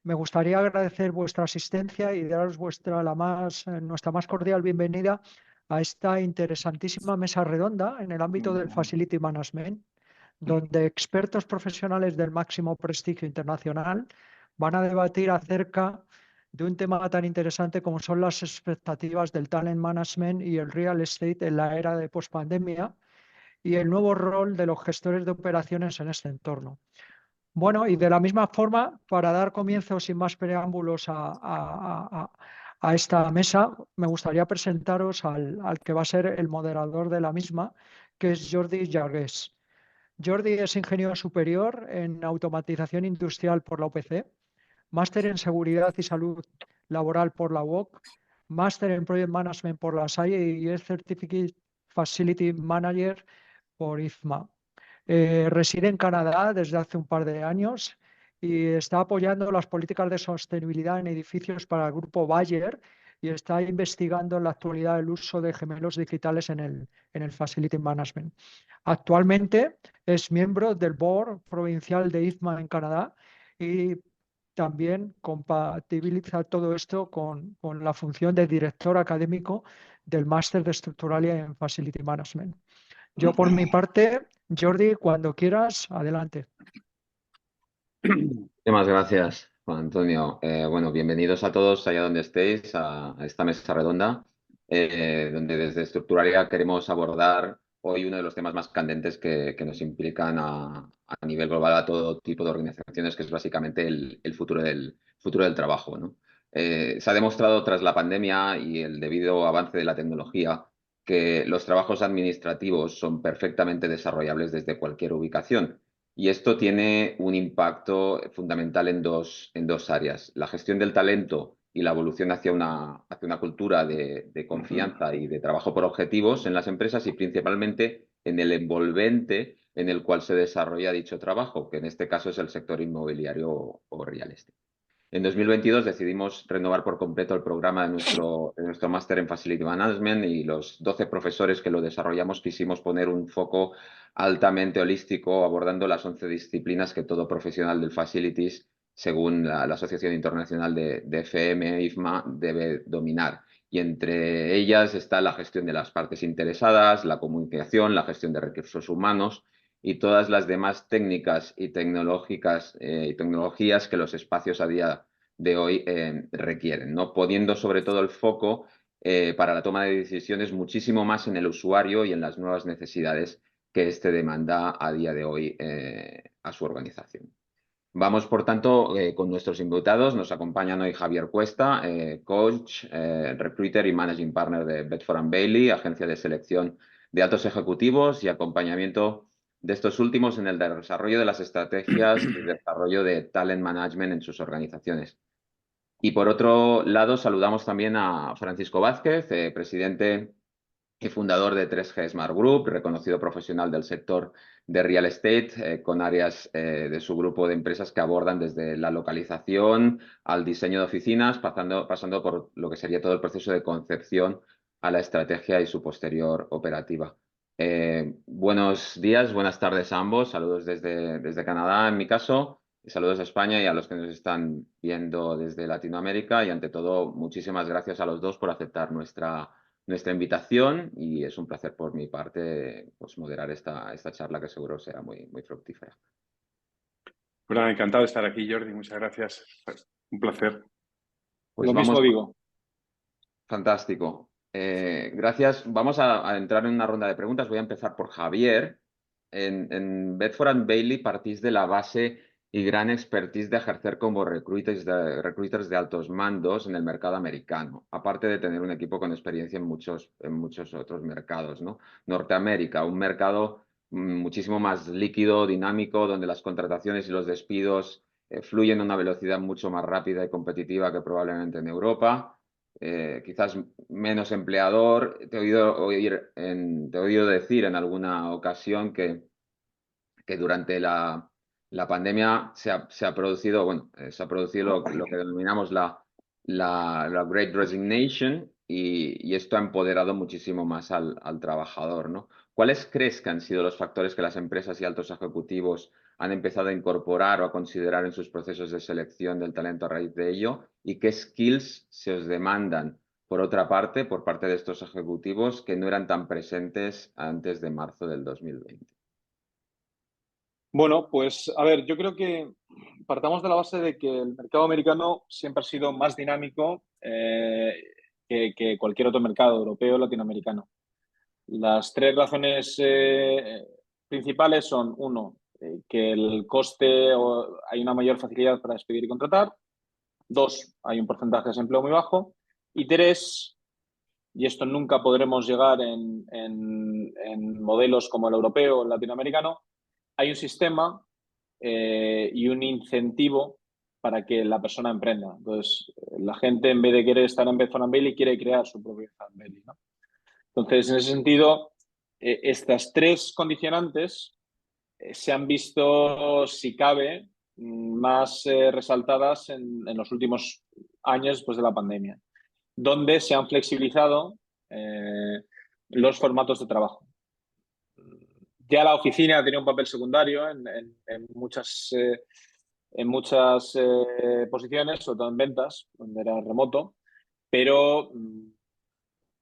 Me gustaría agradecer vuestra asistencia y daros nuestra más cordial bienvenida a esta interesantísima mesa redonda en el ámbito del Facility Management, donde expertos profesionales del máximo prestigio internacional van a debatir acerca de un tema tan interesante como son las expectativas del talent management y el real estate en la era de pospandemia y el nuevo rol de los gestores de operaciones en este entorno. Bueno, y de la misma forma, para dar comienzo sin más preámbulos a esta mesa, me gustaría presentaros al que va a ser el moderador de la misma, que es Jordi Jargués. Jordi es ingeniero superior en automatización industrial por la UPC, máster en seguridad y salud laboral por la UOC, máster en project management por la SAE y es Certificate Facility Manager por IFMA. Reside en Canadá desde hace un par de años y está apoyando las políticas de sostenibilidad en edificios para el grupo Bayer y está investigando en la actualidad el uso de gemelos digitales en el Facility Management. Actualmente es miembro del Board Provincial de IFMA en Canadá y también compatibiliza todo esto con la función de director académico del Máster de Estructuralia en Facility Management. Yo por mi parte, Jordi, cuando quieras, adelante. Muchas gracias, Juan Antonio. Bueno, bienvenidos a todos allá donde estéis, a esta mesa redonda, donde desde Estructuralia queremos abordar hoy uno de los temas más candentes que nos implican a nivel global a todo tipo de organizaciones, que es básicamente el futuro del trabajo, ¿no? Se ha demostrado tras la pandemia y el debido avance de la tecnología que los trabajos administrativos son perfectamente desarrollables desde cualquier ubicación. Y esto tiene un impacto fundamental en dos áreas: la gestión del talento y la evolución hacia una cultura de confianza y de trabajo por objetivos en las empresas, y principalmente en el envolvente en el cual se desarrolla dicho trabajo, que en este caso es el sector inmobiliario o real estate. En 2022 decidimos renovar por completo el programa de nuestro máster en Facility Management, y los 12 profesores que lo desarrollamos quisimos poner un foco altamente holístico, abordando las 11 disciplinas que todo profesional del Facilities, según la Asociación Internacional de FM, IFMA, debe dominar. Y entre ellas está la gestión de las partes interesadas, la comunicación, la gestión de recursos humanos y todas las demás técnicas y tecnologías que los espacios a día de hoy requieren, ¿no? Poniendo sobre todo el foco para la toma de decisiones muchísimo más en el usuario y en las nuevas necesidades que éste demanda a día de hoy a su organización. Vamos, por tanto, con nuestros invitados. Nos acompañan hoy Javier Cuesta, coach, recruiter y managing partner de Bedford & Bailey, agencia de selección de altos ejecutivos y acompañamiento de estos últimos en el desarrollo de las estrategias de desarrollo de talent management en sus organizaciones. Y por otro lado, saludamos también a Francisco Vázquez, presidente y fundador de 3G Smart Group, reconocido profesional del sector de real estate, con áreas de su grupo de empresas que abordan desde la localización al diseño de oficinas, pasando por lo que sería todo el proceso de concepción a la estrategia y su posterior operativa. Buenos días, buenas tardes a ambos. Saludos desde Canadá, en mi caso, y saludos a España y a los que nos están viendo desde Latinoamérica. Y ante todo, muchísimas gracias a los dos por aceptar nuestra invitación, y es un placer por mi parte pues moderar esta charla, que seguro será muy, muy fructífera. Bueno, encantado de estar aquí, Jordi. Muchas gracias. Un placer. Pues Lo vamos, mismo digo. Fantástico. Gracias. Vamos a entrar en una ronda de preguntas. Voy a empezar por Javier. En Bedford & Bailey partís de la base y gran expertise de ejercer como recruiters de altos mandos en el mercado americano, aparte de tener un equipo con experiencia en muchos otros mercados, ¿no? Norteamérica, un mercado muchísimo más líquido, dinámico, donde las contrataciones y los despidos fluyen a una velocidad mucho más rápida y competitiva que probablemente en Europa. Quizás menos empleador. Te he oído decir en alguna ocasión que durante la pandemia se ha producido, bueno, se ha producido lo que denominamos la Great Resignation, y esto ha empoderado muchísimo más al trabajador, ¿no? ¿Cuáles crees que han sido los factores que las empresas y altos ejecutivos han empezado a incorporar o a considerar en sus procesos de selección del talento a raíz de ello? ¿Y qué skills se os demandan, por otra parte, por parte de estos ejecutivos que no eran tan presentes antes de marzo del 2020? Bueno, pues a ver, yo creo que partamos de la base de que el mercado americano siempre ha sido más dinámico que cualquier otro mercado europeo o latinoamericano. Las tres razones principales son, uno, que el coste o hay una mayor facilidad para despedir y contratar. Dos, hay un porcentaje de desempleo muy bajo. Y tres, y esto nunca podremos llegar en modelos como el europeo o el latinoamericano, hay un sistema y un incentivo para que la persona emprenda. Entonces, la gente en vez de querer estar en Bed Bath & Beyond quiere crear su propio Bed Bath & Beyond, ¿no? Entonces, en ese sentido, estas tres condicionantes se han visto, si cabe, más resaltadas en los últimos años después de la pandemia, donde se han flexibilizado los formatos de trabajo. Ya la oficina tenía un papel secundario en muchas posiciones, sobre todo en ventas, donde era remoto, pero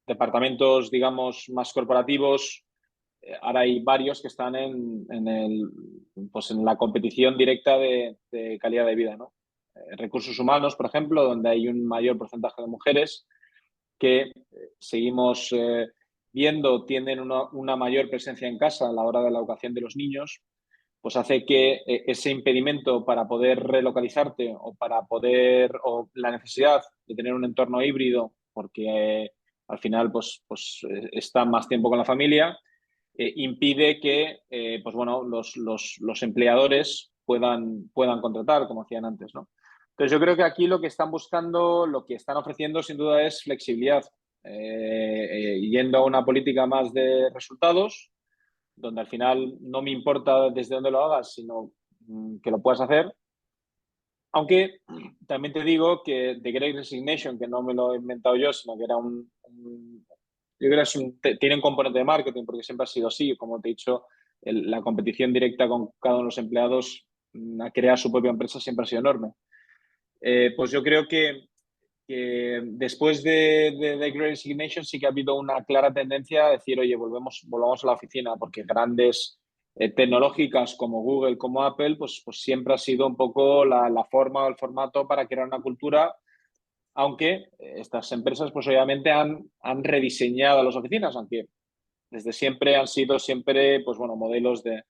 departamentos, digamos, más corporativos, ahora hay varios que están pues en la competición directa de calidad de vida, ¿no? Recursos humanos, por ejemplo, donde hay un mayor porcentaje de mujeres que seguimos viendo tienen una mayor presencia en casa a la hora de la educación de los niños, pues hace que ese impedimento para poder relocalizarte o la necesidad de tener un entorno híbrido, porque al final pues está más tiempo con la familia, impide que pues bueno, los empleadores puedan contratar como hacían antes, ¿no? Entonces yo creo que aquí lo que están buscando, lo que están ofreciendo sin duda es flexibilidad, yendo a una política más de resultados, donde al final no me importa desde dónde lo hagas, sino que lo puedas hacer. Aunque también te digo que The Great Resignation, que no me lo he inventado yo, sino que era yo creo que tiene un componente de marketing, porque siempre ha sido así. Como te he dicho, la competición directa con cada uno de los empleados a crear su propia empresa siempre ha sido enorme. Pues yo creo que después de The Great Resignation sí que ha habido una clara tendencia a decir, oye, volvamos a la oficina, porque grandes tecnológicas como Google, como Apple, pues siempre ha sido un poco la forma o el formato para crear una cultura, aunque estas empresas pues obviamente han rediseñado las oficinas, aunque desde siempre han sido pues bueno, modelos de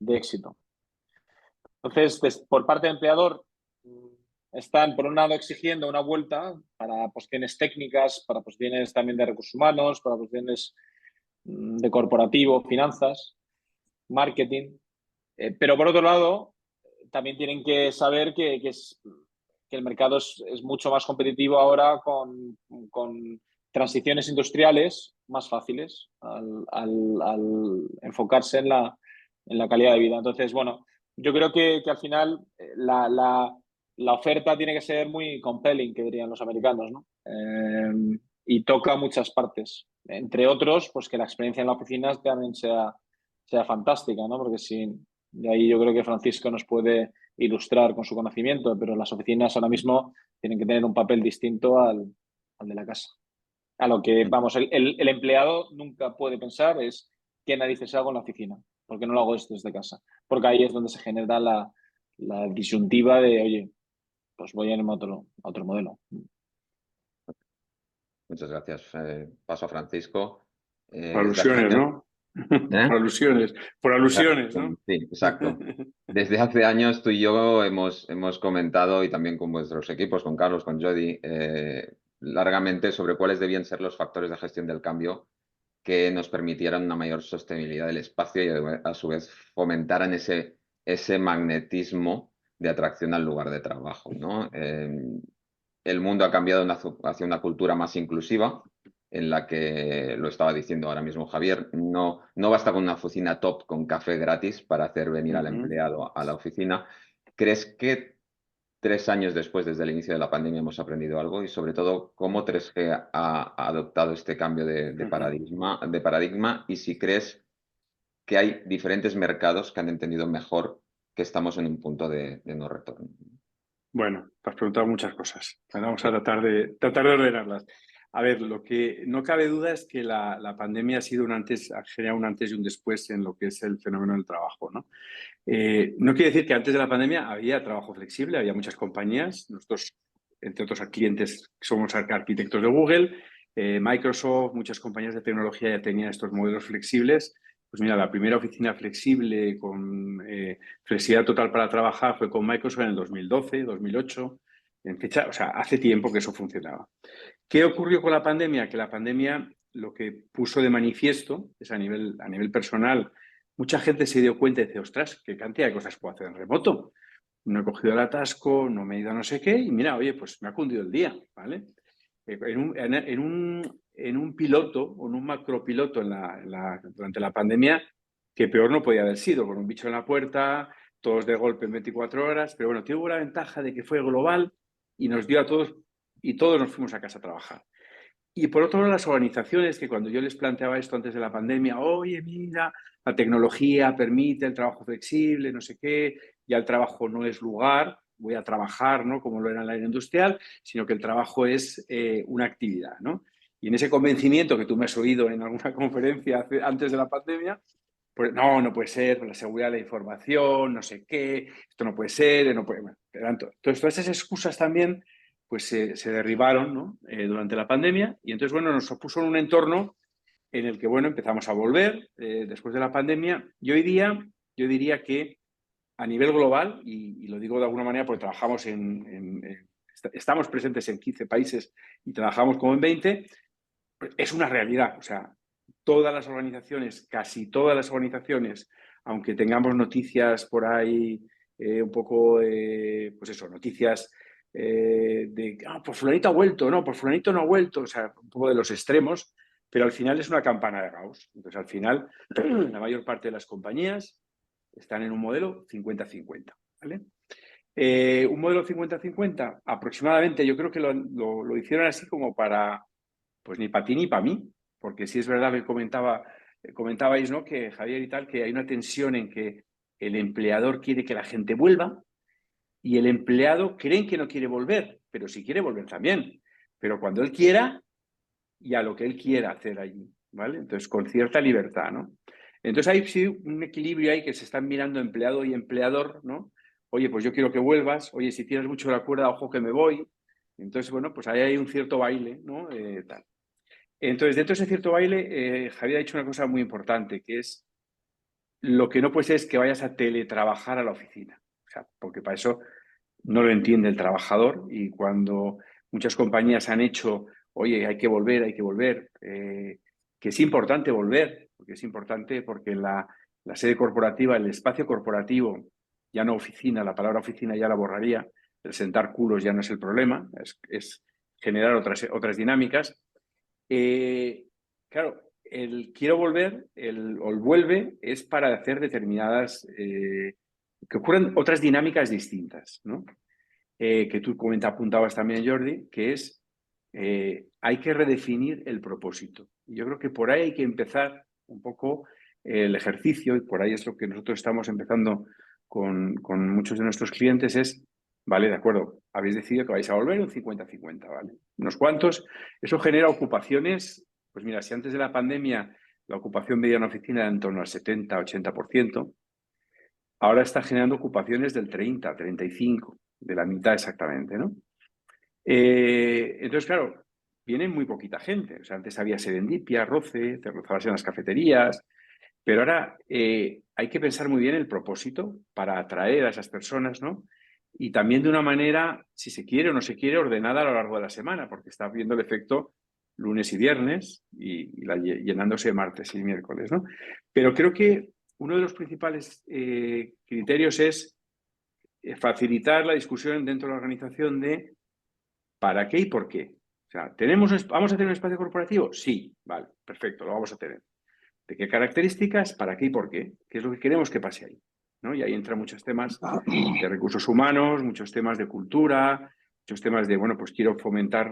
éxito. Entonces, por parte del empleador, están, por un lado, exigiendo una vuelta para posiciones técnicas, para posiciones también de recursos humanos, para posiciones de corporativo, finanzas, marketing. Pero, por otro lado, también tienen que saber que el mercado es mucho más competitivo ahora con transiciones industriales más fáciles al enfocarse en la calidad de vida. Entonces, bueno, yo creo que al final la oferta tiene que ser muy compelling, que dirían los americanos, ¿no? Y toca muchas partes. Entre otros, pues que la experiencia en la oficina también sea fantástica, ¿no? Porque de ahí yo creo que Francisco nos puede ilustrar con su conocimiento, pero las oficinas ahora mismo tienen que tener un papel distinto al de la casa. A lo que, vamos, el empleado nunca puede pensar es qué narices hago en la oficina, porque no lo hago esto desde casa. Porque ahí es donde se genera la disyuntiva de, oye, pues voy a irme a otro modelo. Muchas gracias. Paso a Francisco. Por alusiones, ¿no? Por alusiones, ¿no? Sí, exacto. Desde hace años tú y yo hemos comentado, y también con vuestros equipos, con Carlos, con Jody, largamente sobre cuáles debían ser los factores de gestión del cambio que nos permitieran una mayor sostenibilidad del espacio y a su vez fomentaran ese magnetismo de atracción al lugar de trabajo, ¿no? El mundo ha cambiado hacia una cultura más inclusiva, en la que, lo estaba diciendo ahora mismo Javier, no basta con una oficina top con café gratis para hacer venir al empleado a la oficina. ¿Crees que 3 años después, desde el inicio de la pandemia, hemos aprendido algo? Y sobre todo, ¿cómo 3G ha adoptado este cambio de paradigma? Y si crees que hay diferentes mercados que han entendido mejor que estamos en un punto de no retorno. Bueno, te has preguntado muchas cosas. Vamos a tratar de ordenarlas. A ver, lo que no cabe duda es que la pandemia ha generado un antes y un después en lo que es el fenómeno del trabajo, ¿no? No quiere decir que antes de la pandemia había trabajo flexible, había muchas compañías. Nosotros, entre otros clientes, somos arquitectos de Google, Microsoft, muchas compañías de tecnología ya tenían estos modelos flexibles. Pues mira, la primera oficina flexible con flexibilidad total para trabajar fue con Microsoft en el 2012, 2008, o sea, hace tiempo que eso funcionaba. ¿Qué ocurrió con la pandemia? Que la pandemia lo que puso de manifiesto es a nivel personal, mucha gente se dio cuenta y dice, ostras, qué cantidad de cosas puedo hacer en remoto. No he cogido el atasco, no me he ido a no sé qué y mira, oye, pues me ha cundido el día, ¿vale? En un piloto o en un macropiloto durante la pandemia, que peor no podía haber sido, con un bicho en la puerta, todos de golpe en 24 horas, pero bueno, tuvo la ventaja de que fue global y nos dio a todos, y todos nos fuimos a casa a trabajar. Y por otro lado, las organizaciones que cuando yo les planteaba esto antes de la pandemia, oye, mira, la tecnología permite el trabajo flexible, no sé qué, ya el trabajo no es lugar, voy a trabajar, ¿no? Como lo era en la era industrial, sino que el trabajo es una actividad, ¿no? Y en ese convencimiento que tú me has oído en alguna conferencia antes de la pandemia, pues no puede ser, la seguridad de la información, no sé qué, esto no puede ser, no puede... Bueno, entonces, todas esas excusas también pues se derribaron, ¿no? Durante la pandemia y entonces, bueno, nos puso en un entorno en el que, bueno, empezamos a volver después de la pandemia y hoy día yo diría que a nivel global, y lo digo de alguna manera porque trabajamos estamos presentes en 15 países y trabajamos como en 20, es una realidad, o sea, todas las organizaciones, casi todas las organizaciones, aunque tengamos noticias por ahí, un poco, pues eso, noticias pues fulanito ha vuelto, no, pues fulanito no ha vuelto, o sea, un poco de los extremos, pero al final es una campana de Gauss. Entonces, al final, la mayor parte de las compañías están en un modelo 50-50, ¿vale? Un modelo 50-50, aproximadamente, yo creo que lo hicieron así como para, pues ni para ti ni para mí, porque sí es verdad que comentabais, ¿no? Que Javier y tal, que hay una tensión en que el empleador quiere que la gente vuelva y el empleado creen que no quiere volver, pero sí quiere volver también. Pero cuando él quiera y a lo que él quiera hacer allí, ¿vale? Entonces, con cierta libertad, ¿no? Entonces hay sí un equilibrio ahí que se están mirando empleado y empleador, ¿no? Oye, pues yo quiero que vuelvas. Oye, si tienes mucho la cuerda, ojo que me voy. Entonces, bueno, pues ahí hay un cierto baile, ¿no? Tal. Entonces, dentro de ese cierto baile, Javier ha dicho una cosa muy importante, que es lo que no puede ser es que vayas a teletrabajar a la oficina. O sea, porque para eso no lo entiende el trabajador y cuando muchas compañías han hecho, oye, hay que volver, que es importante volver, porque es importante porque la sede corporativa, el espacio corporativo, ya no oficina, la palabra oficina ya la borraría, el sentar culos ya no es el problema, es generar otras dinámicas. Claro, el quiero volver, o el vuelve, es para hacer determinadas, que ocurren otras dinámicas distintas, ¿no? Que tú apuntabas también, Jordi, que es, hay que redefinir el propósito. Y yo creo que por ahí hay que empezar un poco el ejercicio, y por ahí es lo que nosotros estamos empezando con muchos de nuestros clientes, es, vale, de acuerdo, habéis decidido que vais a volver un 50-50, ¿vale? Unos cuantos, eso genera ocupaciones, pues mira, si antes de la pandemia la ocupación media en la oficina era en torno al 70-80%, ahora está generando ocupaciones del 30-35%, de la mitad exactamente, ¿no? Entonces, claro, viene muy poquita gente. O sea, antes había serendipia, roce, cervezas en las cafeterías, pero ahora hay que pensar muy bien el propósito para atraer a esas personas, ¿no? Y también de una manera, si se quiere o no se quiere, ordenada a lo largo de la semana, porque está viendo el efecto lunes y viernes y llenándose martes y miércoles, ¿no? Pero creo que uno de los principales criterios es facilitar la discusión dentro de la organización de para qué y por qué. O sea, ¿vamos a tener un espacio corporativo? Sí, vale, perfecto, lo vamos a tener. ¿De qué características? ¿Para qué y por qué? ¿Qué es lo que queremos que pase ahí? ¿No? Y ahí entran muchos temas de recursos humanos, muchos temas de cultura, muchos temas de, bueno, pues quiero fomentar.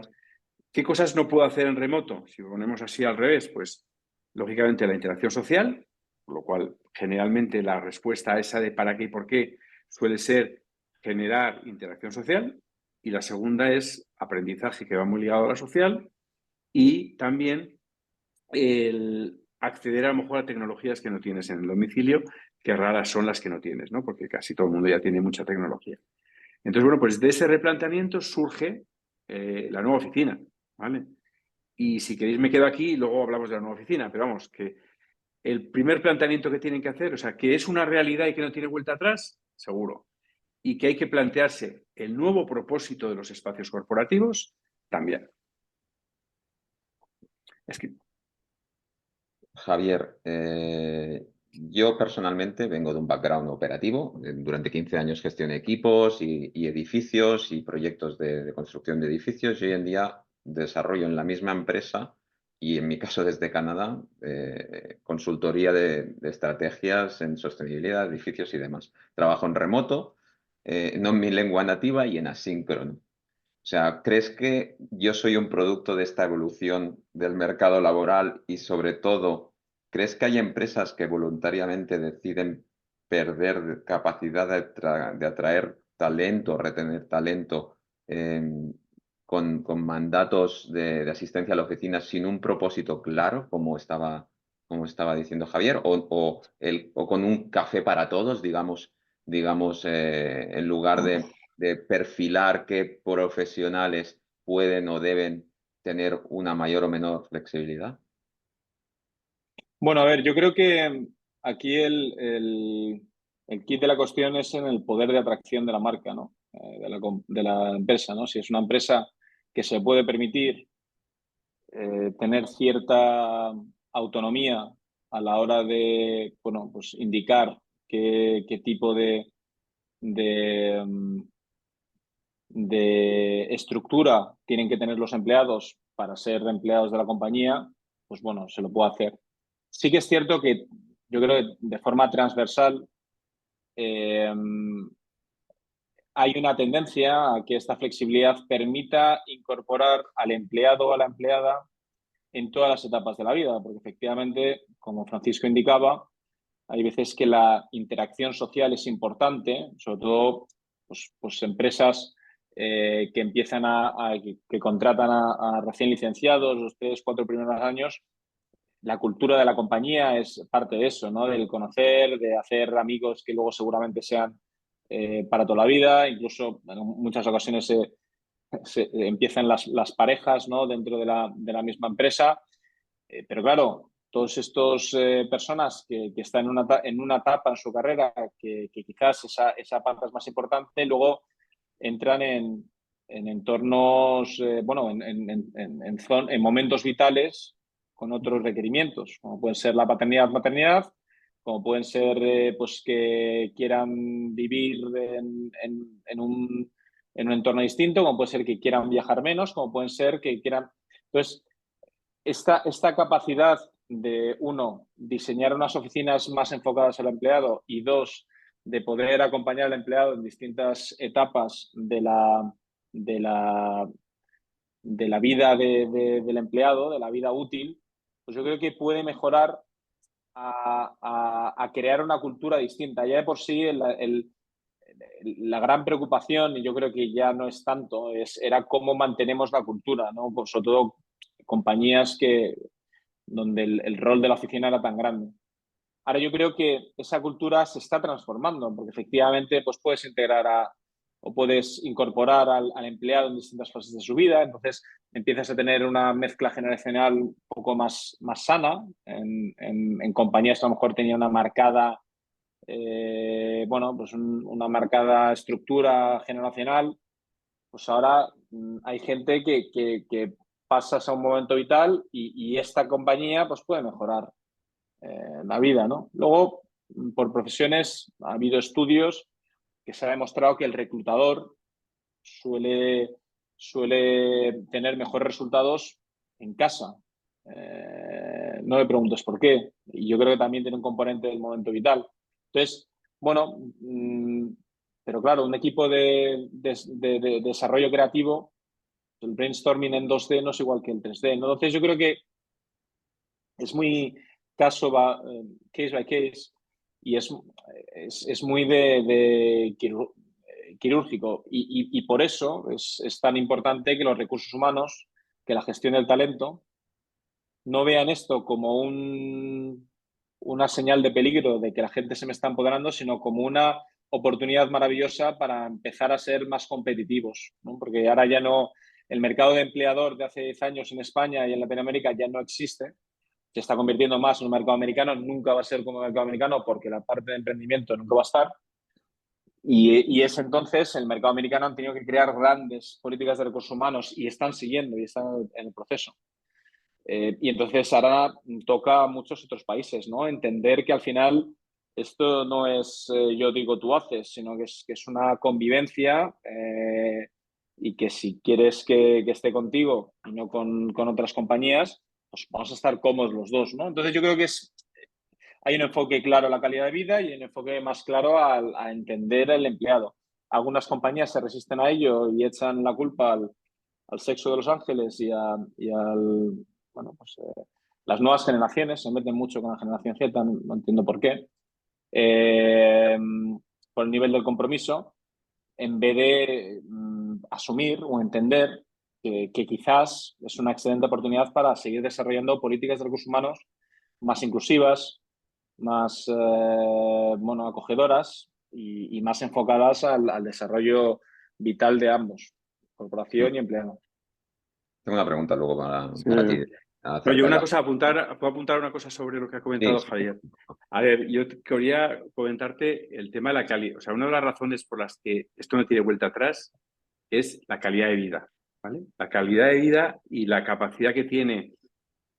¿Qué cosas no puedo hacer en remoto? Si lo ponemos así al revés, pues lógicamente la interacción social, por lo cual generalmente la respuesta a esa de para qué y por qué suele ser generar interacción social, y la segunda es aprendizaje, que va muy ligado a la social, y también el acceder a lo mejor a tecnologías que no tienes en el domicilio, que raras son las que no tienes, ¿no? Porque casi todo el mundo ya tiene mucha tecnología. Entonces, bueno, pues de ese replanteamiento surge la nueva oficina, ¿vale? Y si queréis me quedo aquí y luego hablamos de la nueva oficina, pero vamos, que el primer planteamiento que tienen que hacer, o sea, que es una realidad y que no tiene vuelta atrás, seguro. Y que hay que plantearse el nuevo propósito de los espacios corporativos, también. Es que... Javier, yo personalmente vengo de un background operativo. Durante 15 años gestioné equipos y edificios y proyectos de construcción de edificios, y hoy en día desarrollo en la misma empresa, y en mi caso desde Canadá, consultoría de estrategias en sostenibilidad, edificios y demás. Trabajo en remoto, no en mi lengua nativa y en asíncrono. O sea, ¿crees que yo soy un producto de esta evolución del mercado laboral y, sobre todo, crees que hay empresas que voluntariamente deciden perder capacidad de atraer talento, retener talento, con mandatos de asistencia a la oficina sin un propósito claro, como estaba diciendo Javier, o con un café para todos, digamos, en lugar de perfilar qué profesionales pueden o deben tener una mayor o menor flexibilidad? Bueno, a ver, yo creo que aquí el kit de la cuestión es en el poder de atracción de la marca, ¿no? De la empresa, ¿no? Si es una empresa que se puede permitir tener cierta autonomía a la hora de, bueno, pues indicar qué tipo de, mm, de estructura tienen que tener los empleados para ser empleados de la compañía, pues bueno, se lo puede hacer. Sí que es cierto que yo creo que de forma transversal eh, hay una tendencia a que esta flexibilidad permita incorporar al empleado o a la empleada en todas las etapas de la vida, porque efectivamente, como Francisco indicaba, hay veces que la interacción social es importante, sobre todo pues empresas que empiezan que contratan a recién licenciados los 3, 4 primeros años. La cultura de la compañía es parte de eso, ¿no? Del conocer, de hacer amigos que luego seguramente sean para toda la vida. Incluso en muchas ocasiones se empiezan las parejas, ¿no? Dentro de la misma empresa. Pero claro, todos estos personas que están en una etapa en su carrera que quizás esa parte es más importante, luego entran en entornos, bueno, en momentos vitales con otros requerimientos, como pueden ser la paternidad, maternidad, como pueden ser pues que quieran vivir en un entorno distinto, como puede ser que quieran viajar menos, como pueden ser que quieran... Entonces, esta capacidad de, uno, diseñar unas oficinas más enfocadas al empleado, y dos, de poder acompañar al empleado en distintas etapas de la vida del empleado, de la vida útil, pues yo creo que puede mejorar a crear una cultura distinta. Ya de por sí la gran preocupación, y yo creo que ya no es tanto, era cómo mantenemos la cultura, ¿no? Pues sobre todo compañías donde el rol de la oficina era tan grande. Ahora yo creo que esa cultura se está transformando, porque efectivamente pues puedes integrar o puedes incorporar al empleado en distintas fases de su vida, entonces empiezas a tener una mezcla generacional un poco más sana. En compañías que a lo mejor tenía una marcada, bueno, pues una marcada estructura generacional, pues ahora hay gente que pasas a un momento vital y esta compañía pues puede mejorar la vida, ¿no? Luego, por profesiones, ha habido estudios que se ha demostrado que el reclutador suele tener mejores resultados en casa. No me preguntes por qué. Y yo creo que también tiene un componente del momento vital. Entonces, bueno, pero claro, un equipo de desarrollo creativo, el brainstorming en 2D no es igual que el 3D, ¿no? Entonces, yo creo que es muy case by case. y es muy de quirúrgico. Y por eso es tan importante que los recursos humanos, que la gestión del talento, no vean esto como una señal de peligro de que la gente se me está empoderando, sino como una oportunidad maravillosa para empezar a ser más competitivos, ¿no? Porque ahora ya no, el mercado de empleador de hace 10 años en España y en Latinoamérica ya no existe, se está convirtiendo más en un mercado americano, nunca va a ser como el mercado americano porque la parte de emprendimiento nunca va a estar. Y es entonces el mercado americano han tenido que crear grandes políticas de recursos humanos y están siguiendo y están en el proceso. Y entonces ahora toca a muchos otros países, ¿no? Entender que al final esto no es yo digo tú haces, sino que es una convivencia y que si quieres que esté contigo y no con otras compañías, pues vamos a estar cómodos los dos, ¿no? Entonces yo creo que hay un enfoque claro a la calidad de vida y un enfoque más claro a entender el empleado. Algunas compañías se resisten a ello y echan la culpa al sexo de los ángeles y al bueno, pues las nuevas generaciones se meten mucho con la generación Z, no entiendo por qué, por el nivel del compromiso, en vez de asumir o entender que quizás es una excelente oportunidad para seguir desarrollando políticas de recursos humanos más inclusivas, más bueno, acogedoras y más enfocadas al desarrollo vital de ambos, corporación y empleado. Tengo una pregunta luego Sí. para ti. No, yo acerca de una la- cosa, puedo apuntar una cosa sobre lo que ha comentado Sí, Javier. A ver, yo quería comentarte el tema de la calidad. O sea, una de las razones por las que esto no tiene vuelta atrás es la calidad de vida, ¿vale? La calidad de vida y la capacidad que tiene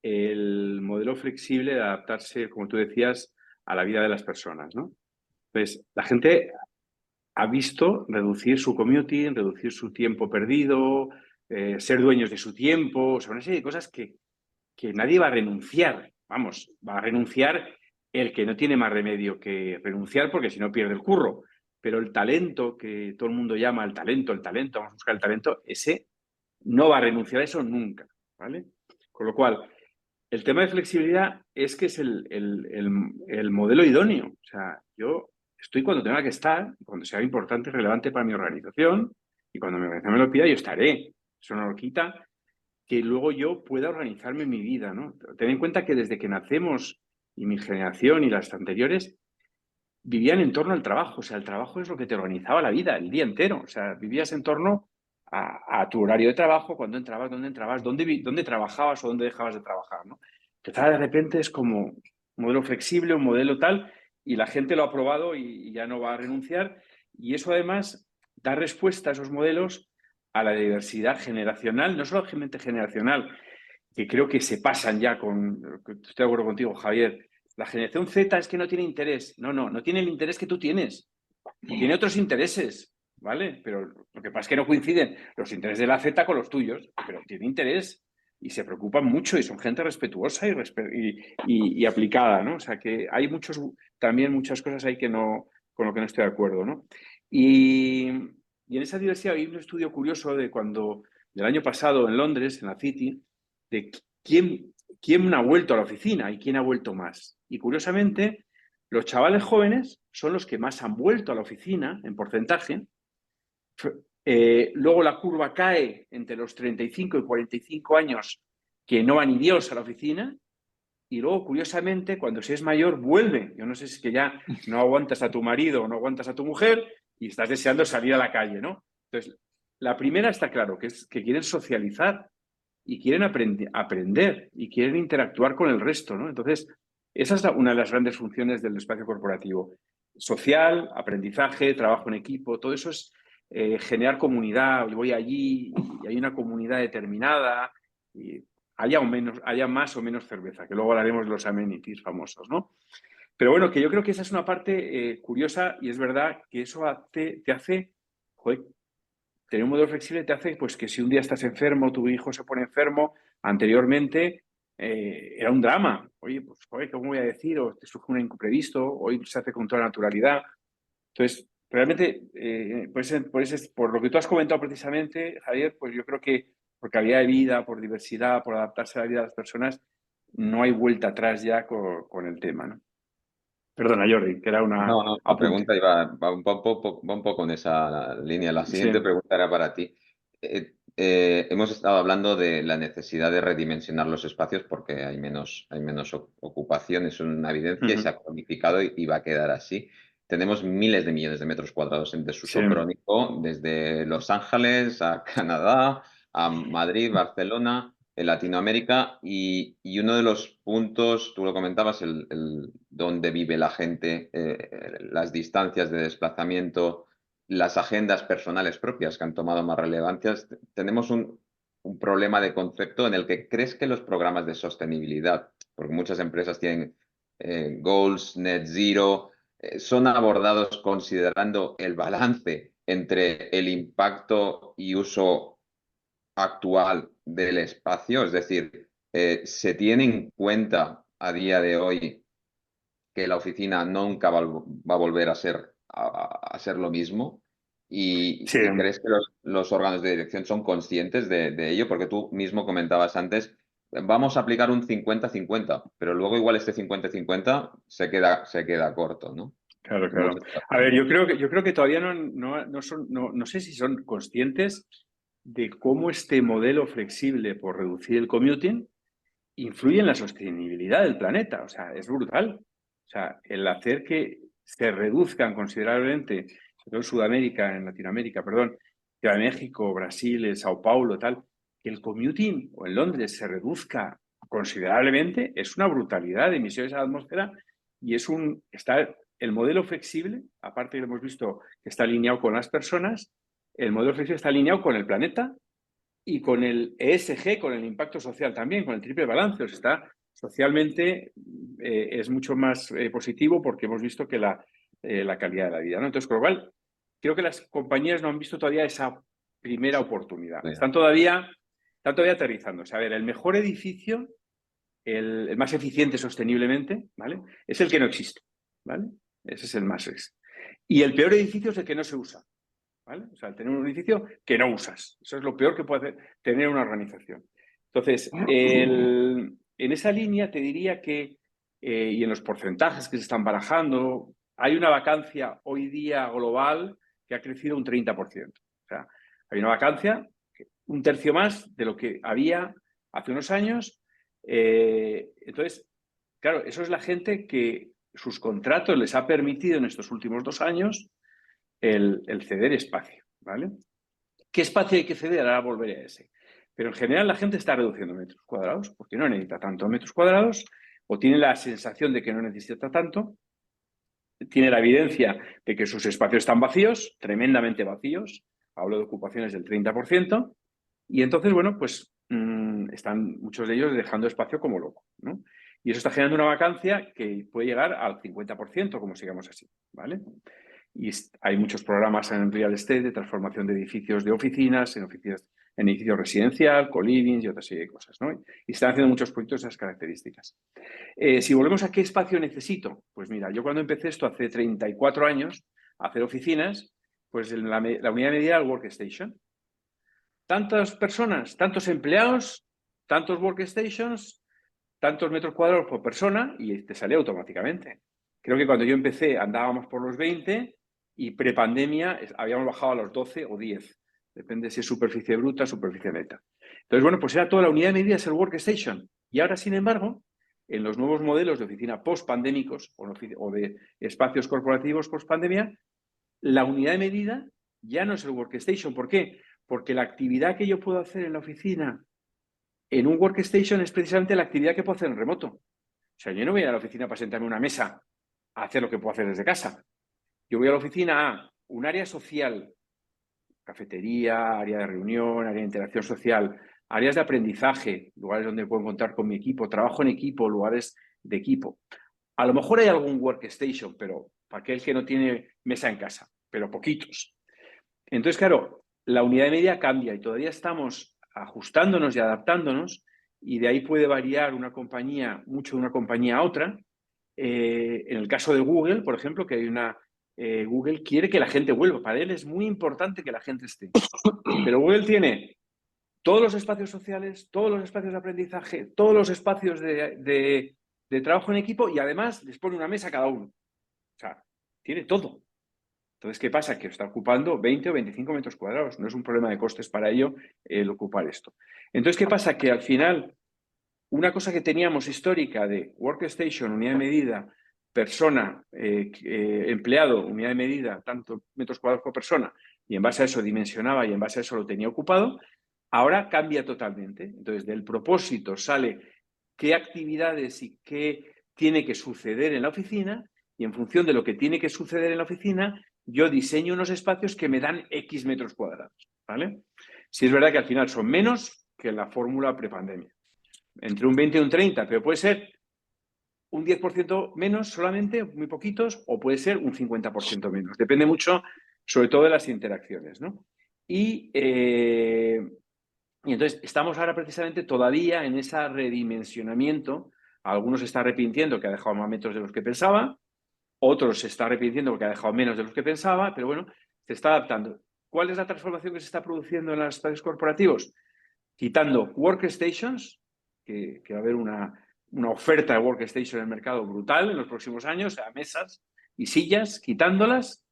el modelo flexible de adaptarse, como tú decías, a la vida de las personas, ¿no? Entonces, la gente ha visto reducir su commuting, reducir su tiempo perdido, ser dueños de su tiempo, o sea, una serie de cosas que nadie va a renunciar. Vamos, va a renunciar el que no tiene más remedio que renunciar porque si no pierde el curro. Pero el talento que todo el mundo llama el talento, vamos a buscar el talento, ese no va a renunciar a eso nunca, ¿vale? Con lo cual, el tema de flexibilidad es que es el modelo idóneo. O sea, yo estoy cuando tenga que estar, cuando sea importante y relevante para mi organización, y cuando mi organización me lo pida, yo estaré. Eso no lo quita que luego yo pueda organizarme en mi vida, ¿no? Ten en cuenta que desde que nacemos y mi generación y las anteriores vivían en torno al trabajo, o sea, el trabajo es lo que te organizaba la vida, el día entero, o sea, vivías en torno a tu horario de trabajo, cuándo entrabas, dónde trabajabas o dónde dejabas de trabajar, ¿no? Entonces, de repente es como un modelo flexible, un modelo tal, y la gente lo ha probado y ya no va a renunciar, y eso además da respuesta a esos modelos a la diversidad generacional, no solamente generacional, que creo que se pasan ya con, estoy de acuerdo contigo, Javier, la generación Z es que no tiene interés. No tiene el interés que tú tienes. Tiene otros intereses, ¿vale? Pero lo que pasa es que no coinciden los intereses de la Z con los tuyos, pero tiene interés y se preocupan mucho y son gente respetuosa y aplicada, ¿no? O sea que hay también muchas cosas ahí con lo que no estoy de acuerdo, ¿no? Y en esa diversidad hay un estudio curioso del año pasado en Londres, en la City, de quién ha vuelto a la oficina y quién ha vuelto más. Y curiosamente, los chavales jóvenes son los que más han vuelto a la oficina en porcentaje. Luego la curva cae entre los 35 y 45 años, que no va ni Dios a la oficina. Y luego, curiosamente, cuando se es mayor, vuelve. Yo no sé si es que ya no aguantas a tu marido o no aguantas a tu mujer y estás deseando salir a la calle, ¿no? Entonces, la primera está claro, que es que quieren socializar y quieren aprender y quieren interactuar con el resto, ¿no? Entonces, esa es una de las grandes funciones del espacio corporativo. Social, aprendizaje, trabajo en equipo, todo eso es generar comunidad. Yo voy allí y hay una comunidad determinada y haya más o menos cerveza, que luego hablaremos de los amenities famosos, ¿no? Pero bueno, que yo creo que esa es una parte curiosa y es verdad que eso te hace, joder, tener un modelo flexible te hace pues, que si un día estás enfermo, tu hijo se pone enfermo, anteriormente era un drama. Oye, pues, joder, ¿cómo voy a decir? O te surge un imprevisto, hoy se hace con toda naturalidad. Entonces, realmente, por lo que tú has comentado precisamente, Javier, pues yo creo que por calidad de vida, por diversidad, por adaptarse a la vida de las personas, no hay vuelta atrás ya con el tema, ¿no? Perdona, Jordi, que era una No, la apunte. pregunta va un poco en esa línea. La Sí. siguiente pregunta era para ti. Hemos estado hablando de la necesidad de redimensionar los espacios porque hay menos ocupación, es una evidencia y se ha cronificado y va a quedar así. Tenemos miles de millones de metros cuadrados en Sí. desuso crónico, desde Los Ángeles a Canadá, a Madrid, Barcelona, en Latinoamérica, y uno de los puntos, tú lo comentabas, dónde vive la gente, las distancias de desplazamiento, las agendas personales propias que han tomado más relevancia. Tenemos un problema de concepto en el que crees que los programas de sostenibilidad, porque muchas empresas tienen goals, net zero, son abordados considerando el balance entre el impacto y uso actual del espacio, es decir, se tiene en cuenta a día de hoy que la oficina nunca va a volver a ser lo mismo. Sí. Y crees que los órganos de dirección son conscientes de ello, porque tú mismo comentabas antes, vamos a aplicar un 50-50, pero luego igual este 50-50 se queda corto, ¿no? Claro, En claro. muchos casos. A ver, yo creo que todavía no sé si son conscientes de cómo este modelo flexible por reducir el commuting influye en la sostenibilidad del planeta. O sea, es brutal. O sea, el hacer que se reduzcan considerablemente, sobre todo en Sudamérica, en Latinoamérica, perdón, Ciudad de México, Brasil, Sao Paulo, tal, que el commuting o en Londres se reduzca considerablemente, es una brutalidad de emisiones a la atmósfera y está el modelo flexible, aparte que hemos visto que está alineado con las personas, el modelo flexible está alineado con el planeta y con el ESG, con el impacto social también, con el triple balance. O sea, está socialmente es mucho más positivo porque hemos visto que la calidad de la vida, ¿no? Entonces, con lo cual, creo que las compañías no han visto todavía esa primera oportunidad. Sí. Están todavía aterrizando. O sea, a ver, el mejor edificio, el más eficiente sosteniblemente, ¿vale? Es el que no existe, ¿vale? Ese es el más y el peor edificio es el que no se usa, ¿vale? O sea, tener un edificio que no usas. Eso es lo peor que puede hacer tener una organización. Entonces, en esa línea te diría que, y en los porcentajes que se están barajando, hay una vacancia hoy día global que ha crecido un 30%. O sea, hay una vacancia, un tercio más de lo que había hace unos años. Entonces, claro, eso es la gente que sus contratos les ha permitido en estos últimos 2 años el ceder espacio, ¿vale? ¿Qué espacio hay que ceder? Ahora volveré a ese. Pero en general la gente está reduciendo metros cuadrados porque no necesita tantos metros cuadrados o tiene la sensación de que no necesita tanto, tiene la evidencia de que sus espacios están vacíos, tremendamente vacíos, hablo de ocupaciones del 30%, y entonces, bueno, pues están muchos de ellos dejando espacio como loco, ¿no? Y eso está generando una vacancia que puede llegar al 50%, como sigamos así, ¿vale? Y hay muchos programas en real estate de transformación de edificios de oficinas, en edificios residencial, co-living y otra serie de cosas, ¿no? Y están haciendo muchos proyectos de esas características. Si volvemos a qué espacio necesito, pues mira, yo cuando empecé esto hace 34 años, a hacer oficinas, pues la unidad de medida era el workstation. Tantas personas, tantos empleados, tantos workstations, tantos metros cuadrados por persona y te sale automáticamente. Creo que cuando yo empecé andábamos por los 20 y prepandemia habíamos bajado a los 12 o 10. Depende si es superficie bruta o superficie neta. Entonces, bueno, pues era toda la unidad de medida, es el workstation. Y ahora, sin embargo, en los nuevos modelos de oficina post-pandémicos o de espacios corporativos post-pandemia, la unidad de medida ya no es el workstation. ¿Por qué? Porque la actividad que yo puedo hacer en la oficina en un workstation es precisamente la actividad que puedo hacer en remoto. O sea, yo no voy a la oficina para sentarme en una mesa a hacer lo que puedo hacer desde casa. Yo voy a la oficina a un área social, cafetería, área de reunión, área de interacción social, áreas de aprendizaje, lugares donde puedo contar con mi equipo, trabajo en equipo, lugares de equipo. A lo mejor hay algún workstation, pero para aquel que no tiene mesa en casa, pero poquitos. Entonces, claro, la unidad de medida cambia y todavía estamos ajustándonos y adaptándonos y de ahí puede variar una compañía, mucho de una compañía a otra. En el caso de Google, por ejemplo, que hay Google quiere que la gente vuelva. Para él es muy importante que la gente esté. Pero Google tiene todos los espacios sociales, todos los espacios de aprendizaje, todos los espacios de trabajo en equipo y además les pone una mesa a cada uno. O sea, tiene todo. Entonces, ¿qué pasa? Que está ocupando 20 o 25 metros cuadrados. No es un problema de costes para ello el ocupar esto. Entonces, ¿qué pasa? Que al final, una cosa que teníamos histórica de workstation, unidad de medida, persona, empleado, unidad de medida, tantos metros cuadrados por persona, y en base a eso dimensionaba y en base a eso lo tenía ocupado, ahora cambia totalmente. Entonces, del propósito sale qué actividades y qué tiene que suceder en la oficina, y en función de lo que tiene que suceder en la oficina, yo diseño unos espacios que me dan X metros cuadrados, ¿vale? Si es verdad que al final son menos que la fórmula prepandemia. Entre un 20 y un 30, pero puede ser un 10% menos solamente, muy poquitos, o puede ser un 50% menos. Depende mucho, sobre todo, de las interacciones, ¿no? Y entonces estamos ahora precisamente todavía en ese redimensionamiento. Algunos se está arrepintiendo que ha dejado más metros de los que pensaba, otros se está arrepintiendo porque ha dejado menos de los que pensaba, pero bueno, se está adaptando. ¿Cuál es la transformación que se está produciendo en los espacios corporativos? Quitando workstations, que va a haber una oferta de workstation en el mercado brutal en los próximos años, o sea, mesas y sillas, quitándolas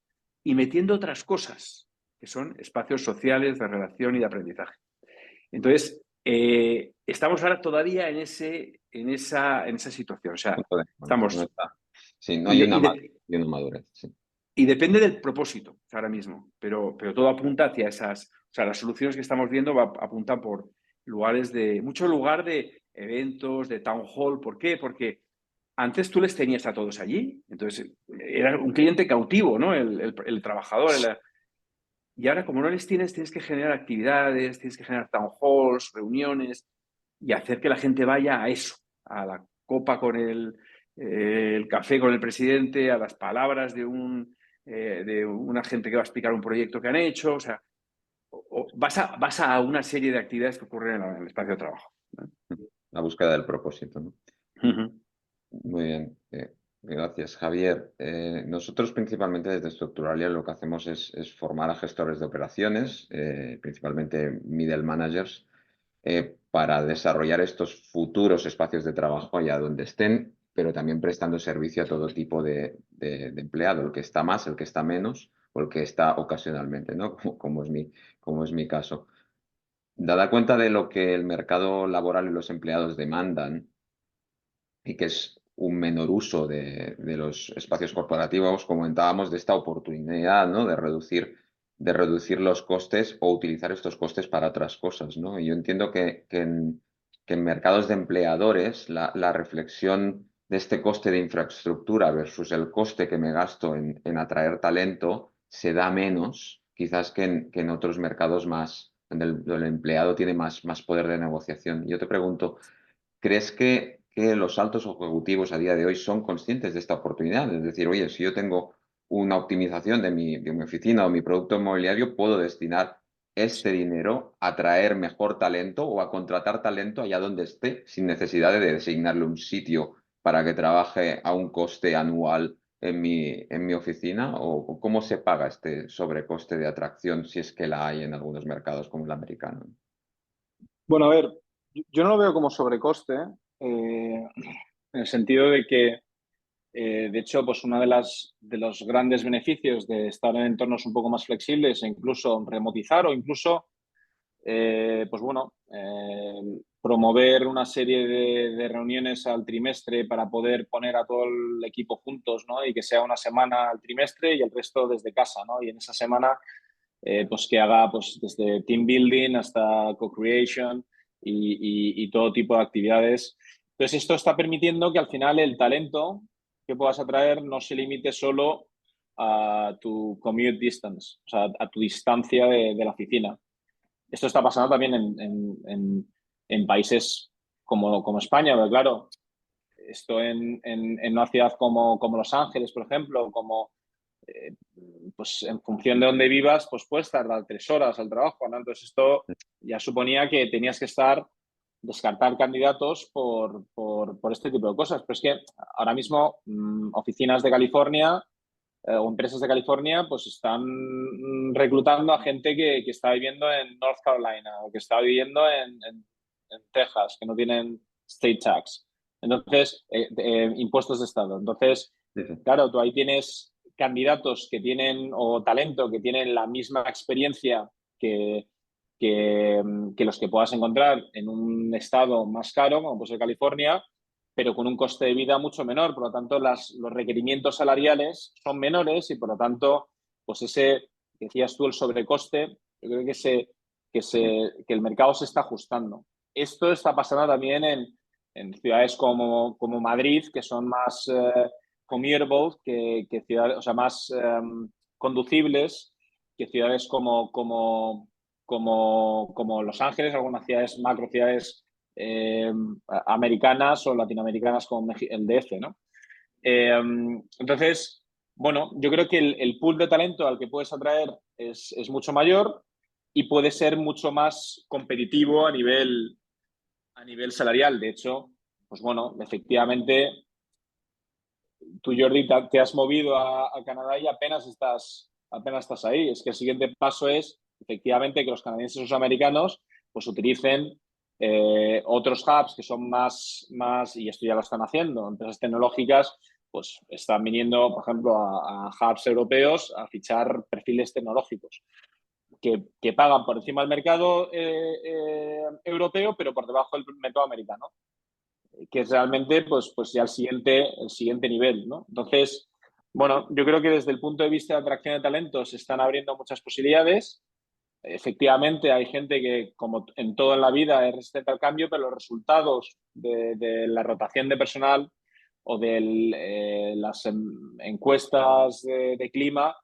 y metiendo otras cosas, que son espacios sociales de relación y de aprendizaje. Entonces, estamos ahora todavía en esa situación. O sea, estamos... No está. Sí, no hay una madurez. Sí. Y depende del propósito ahora mismo, pero todo apunta hacia esas... O sea, las soluciones que estamos viendo apuntan por lugares mucho lugar de eventos, de town hall. ¿Por qué? Porque antes tú les tenías a todos allí. Entonces, era un cliente cautivo, ¿no? El trabajador. Y ahora, como no les tienes que generar actividades, tienes que generar town halls, reuniones y hacer que la gente vaya a eso, a la copa con el café con el presidente, a las palabras de una gente que va a explicar un proyecto que han hecho. O sea, vas a una serie de actividades que ocurren en el espacio de trabajo. La búsqueda del propósito, ¿no? Muy bien. Gracias, Javier. Nosotros principalmente desde Structuralia lo que hacemos es formar a gestores de operaciones, principalmente middle managers, para desarrollar estos futuros espacios de trabajo allá donde estén, pero también prestando servicio a todo tipo de empleado, el que está más, el que está menos o el que está ocasionalmente, ¿no? Como es mi caso. Dada cuenta de lo que el mercado laboral y los empleados demandan, y que es un menor uso de los espacios corporativos, comentábamos de esta oportunidad, ¿no? de reducir los costes o utilizar estos costes para otras cosas, ¿no? Y yo entiendo que en mercados de empleadores la reflexión de este coste de infraestructura versus el coste que me gasto en atraer talento se da menos, quizás que en otros mercados más, donde el empleado tiene más poder de negociación. Y yo te pregunto, ¿crees que los altos ejecutivos a día de hoy son conscientes de esta oportunidad? Es decir, oye, si yo tengo una optimización de mi oficina o mi producto inmobiliario, puedo destinar este dinero a traer mejor talento o a contratar talento allá donde esté, sin necesidad de designarle un sitio para que trabaje a un coste anual en mi oficina, o cómo se paga este sobrecoste de atracción si es que la hay en algunos mercados como el americano. Bueno, a ver, yo no lo veo como sobrecoste, en el sentido de que, de hecho, pues uno de los grandes beneficios de estar en entornos un poco más flexibles e incluso remotizar o incluso, pues bueno, promover una serie de reuniones al trimestre para poder poner a todo el equipo juntos, ¿no? Y que sea una semana al trimestre y el resto desde casa, ¿no? Y en esa semana, pues que haga pues desde team building hasta co-creation y todo tipo de actividades. Entonces, esto está permitiendo que al final el talento que puedas atraer no se limite solo a tu commute distance, o sea, a tu distancia de la oficina. Esto está pasando también en países como España, pero claro, esto en una ciudad como Los Ángeles, por ejemplo, pues en función de dónde vivas, pues puedes tardar 3 horas al trabajo, ¿no? Entonces esto ya suponía que tenías que descartar candidatos por este tipo de cosas. Pero es que ahora mismo oficinas de California o empresas de California pues están reclutando a gente que está viviendo en North Carolina o que está viviendo en Texas, que no tienen state tax. Entonces, impuestos de estado. Entonces, Sí, sí. claro, tú ahí tienes candidatos que tienen, o talento que tienen la misma experiencia que, que los que puedas encontrar en un estado más caro, como puede ser California, pero con un coste de vida mucho menor. Por lo tanto, los requerimientos salariales son menores y, por lo tanto, pues ese, decías tú, el sobrecoste, yo creo que el mercado se está ajustando. Esto está pasando también en ciudades como Madrid, que son más commutable que ciudades, o sea, más conducibles que ciudades como Los Ángeles, algunas ciudades, macro ciudades americanas o latinoamericanas como el DF, ¿no? Entonces, bueno, yo creo que el pool de talento al que puedes atraer es mucho mayor y puede ser mucho más competitivo a nivel salarial. De hecho, pues bueno, efectivamente, tú, Jordi, te has movido a Canadá y apenas estás ahí. Es que el siguiente paso es, efectivamente, que los canadienses y los americanos pues utilicen otros hubs que son más, y esto ya lo están haciendo, empresas tecnológicas, pues están viniendo, por ejemplo, a hubs europeos a fichar perfiles tecnológicos que pagan por encima del mercado europeo, pero por debajo del mercado americano, que es realmente pues ya el siguiente nivel, ¿no? Entonces, bueno, yo creo que desde el punto de vista de atracción de talentos se están abriendo muchas posibilidades. Efectivamente, hay gente que, como en todo en la vida, es resistente al cambio, pero los resultados de la rotación de personal o de las encuestas de clima,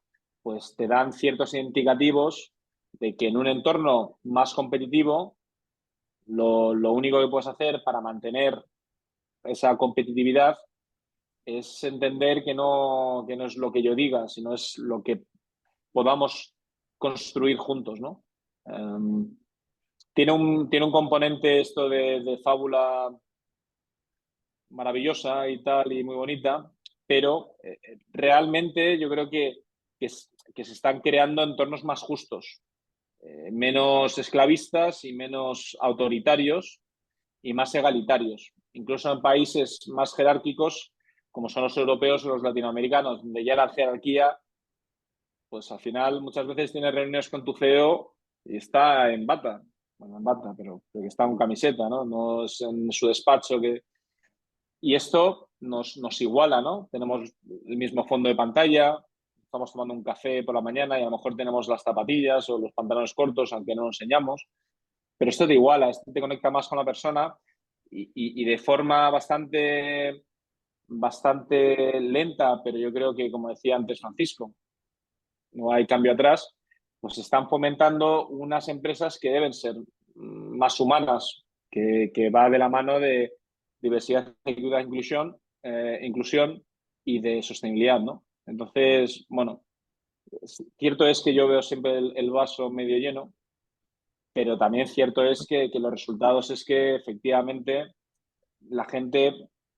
pues te dan ciertos indicativos de que en un entorno más competitivo, lo único que puedes hacer para mantener esa competitividad es entender que no es lo que yo diga, sino es lo que podamos construir juntos, ¿no? Tiene un componente esto de fábula maravillosa y tal, y muy bonita, pero realmente yo creo que se están creando entornos más justos, menos esclavistas y menos autoritarios y más egalitarios. Incluso en países más jerárquicos, como son los europeos o los latinoamericanos, donde ya la jerarquía, pues al final muchas veces tienes reuniones con tu CEO y está en bata, bueno, en bata, pero que está en camiseta, ¿no? No es en su despacho que... Y esto nos iguala, ¿no? Tenemos el mismo fondo de pantalla, estamos tomando un café por la mañana y a lo mejor tenemos las zapatillas o los pantalones cortos, aunque no nos enseñamos, pero esto te iguala, esto te conecta más con la persona y de forma bastante lenta, pero yo creo que, como decía antes Francisco, no hay cambio atrás, pues están fomentando unas empresas que deben ser más humanas, que va de la mano de diversidad, equidad, inclusión y de sostenibilidad, ¿no? Entonces, bueno, cierto es que yo veo siempre el vaso medio lleno, pero también cierto es que los resultados es que efectivamente la gente